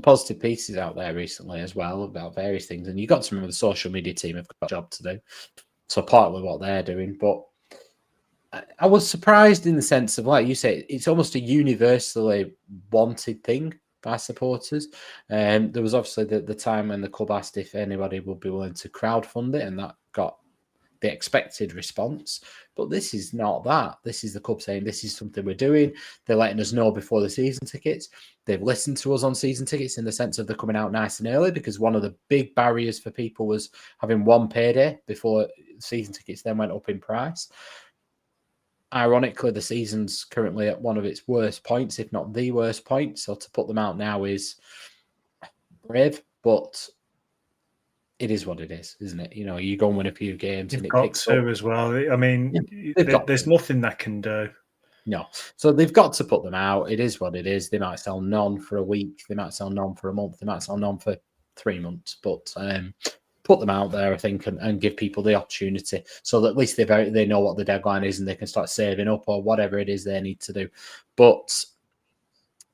positive pieces out there recently as well about various things. And you've got to remember the social media team have got a job to do. So partly what they're doing, but I was surprised in the sense of, like you say, it's almost a universally wanted thing by supporters. There was obviously the time when the club asked if anybody would be willing to crowdfund it, and that got the expected response. But this is not that. This is the club saying this is something we're doing. They're letting us know before the season tickets. They've listened to us on season tickets in the sense of they're coming out nice and early, because one of the big barriers for people was having one payday before season tickets then went up in price. Ironically, the season's currently at one of its worst points, if not the worst point. So to put them out now is brave, but it is what it is, isn't it? You know, you go and win a few games and it picks up as well. I mean, there's nothing that can do. No. So they've got to put them out. It is what it is. They might sell none for a week. They might sell none for a month. They might sell none for 3 months. But put them out there, I think, and give people the opportunity so that at least they know what the deadline is and they can start saving up or whatever it is they need to do. But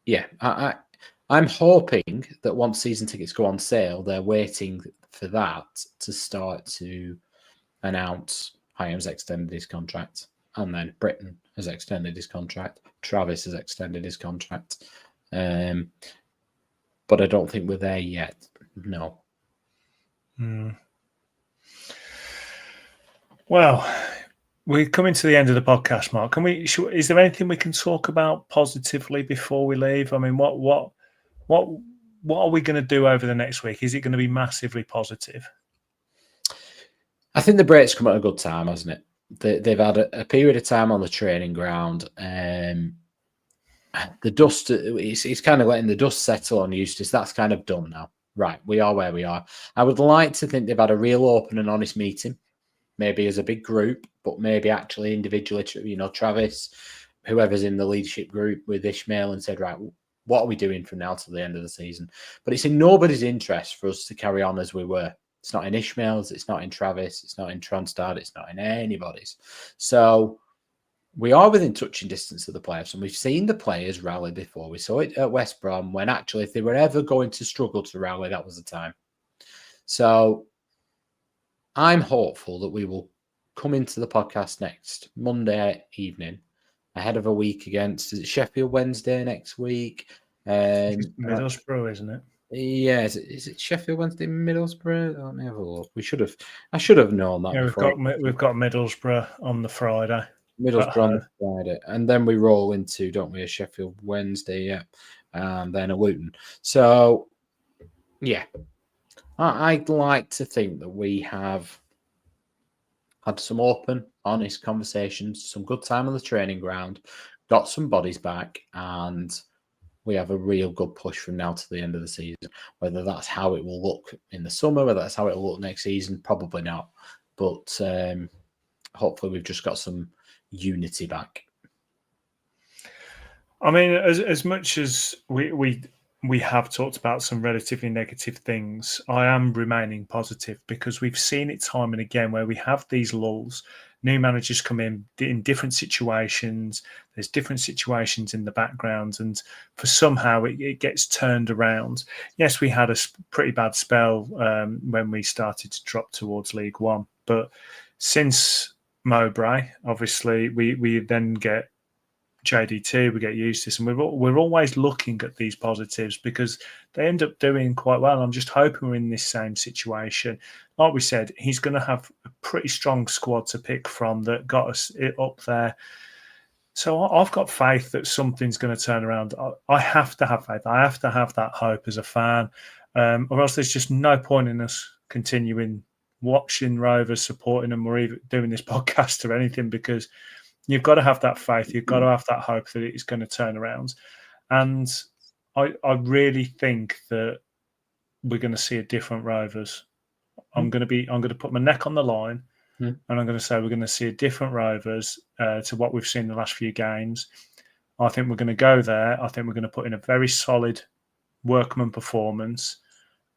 yeah, I'm hoping that once season tickets go on sale, they're waiting for that to start to announce Hyam's extended his contract, and then Britton has extended his contract. Travis has extended his contract. But I don't think we're there yet. No. Well, we're coming to the end of the podcast, Mark. Is there anything we can talk about positively before we leave? I mean, what are we going to do over the next week? Is it going to be massively positive? I think the break's come at a good time, hasn't it? They've had a period of time on the training ground. The dust, it's kind of letting the dust settle on Eustace. That's kind of done now. Right, we are where we are. I would like to think they've had a real open and honest meeting, maybe as a big group, but maybe actually individually, you know, Travis, whoever's in the leadership group with Ismae, and said, right, what are we doing from now till the end of the season? But it's in nobody's interest for us to carry on as we were. It's not in Ismael's, it's not in Travis, it's not in Tronstad, it's not in anybody's. So we are within touching distance of the playoffs, and we've seen the players rally before. We saw it at West Brom when actually, if they were ever going to struggle to rally, that was the time. So I'm hopeful that we will come into the podcast next Monday evening ahead of a week against, is it Sheffield Wednesday next week? Middlesbrough, isn't it? Yeah, is it Sheffield Wednesday, Middlesbrough? Let me have a look. I should have known that. Yeah, we've got Middlesbrough on the Friday. Middlesbrough on the Friday, and then we roll into, don't we, a Sheffield Wednesday, yeah, and then a Luton. So, yeah, I'd like to think that we have had some open, honest conversations, some good time on the training ground, got some bodies back, and we have a real good push from now to the end of the season. Whether that's how it will look in the summer, whether that's how it will look next season, probably not. But hopefully we've just got some unity back. I mean, as much as we have talked about some relatively negative things, I am remaining positive because we've seen it time and again where we have these lulls. New managers come in different situations. There's different situations in the background, and for somehow it gets turned around. Yes, we had a pretty bad spell when we started to drop towards League One, but since Mowbray, obviously, we then get JD2, we get Eustace, and we're always looking at these positives because they end up doing quite well. I'm just hoping we're in this same situation. Like we said, he's going to have a pretty strong squad to pick from that got us up there. So I've got faith that something's going to turn around. I have to have faith. I have to have that hope as a fan, or else there's just no point in us continuing watching Rovers, supporting them, or even doing this podcast or anything, because you've got to have that faith. You've got to have that hope that it's going to turn around. And I really think that we're going to see a different Rovers. I'm going to put my neck on the line, and I'm going to say we're going to see a different Rovers to what we've seen in the last few games. I think we're going to go there. I think we're going to put in a very solid workman performance,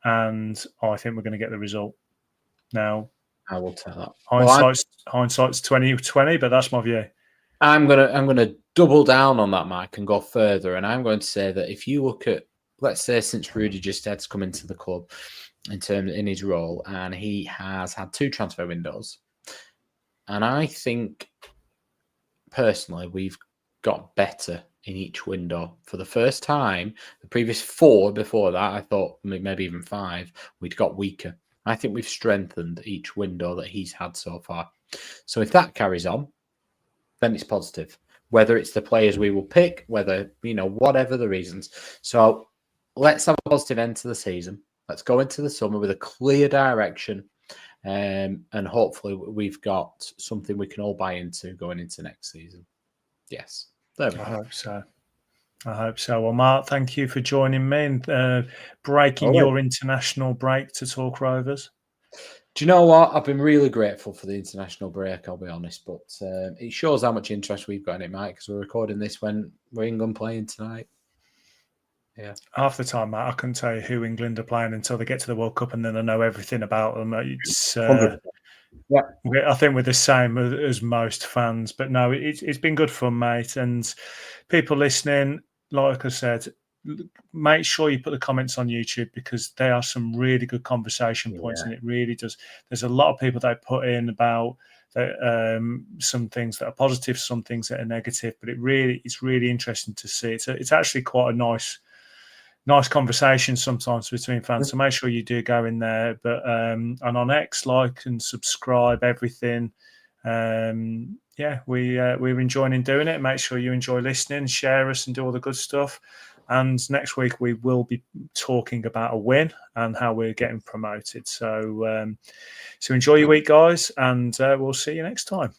and I think we're going to get the result. Now, I will tell that. Hindsight's 20/20, but that's my view. I'm gonna double down on that, Mike, and go further. And I'm going to say that if you look at, let's say, since Rudy Gested's come into the club in his role, and he has had 2 transfer windows, And I think, personally, we've got better in each window for the first time. The previous 4 before that, I thought maybe even 5, we'd got weaker. I think we've strengthened each window that he's had so far. So if that carries on, then it's positive. Whether it's the players we will pick, whether, whatever the reasons. So let's have a positive end to the season. Let's go into the summer with a clear direction. And hopefully we've got something we can all buy into going into next season. Yes. There we go. I hope so. Well, Mark, thank you for joining me and breaking your international break to talk Rovers. Do you know what? I've been really grateful for the international break, I'll be honest. But it shows how much interest we've got in it, Mike, because we're recording this when we're England playing tonight. Yeah. Half the time, Matt, I couldn't tell you who England are playing until they get to the World Cup, and then I know everything about them. It's, yeah, I think we're the same as most fans, but no, it's been good fun, mate. And people listening, like I said, make sure you put the comments on YouTube because they are some really good conversation points, and it really does. There's a lot of people that put in about some things that are positive, some things that are negative, but it's really interesting to see. It's actually quite a nice conversation sometimes between fans. So make sure you do go in there. But and on X, like and subscribe, everything. We're enjoying doing it. Make sure you enjoy listening, share us, and do all the good stuff. And next week we will be talking about a win and how we're getting promoted. So enjoy your week, guys, and we'll see you next time.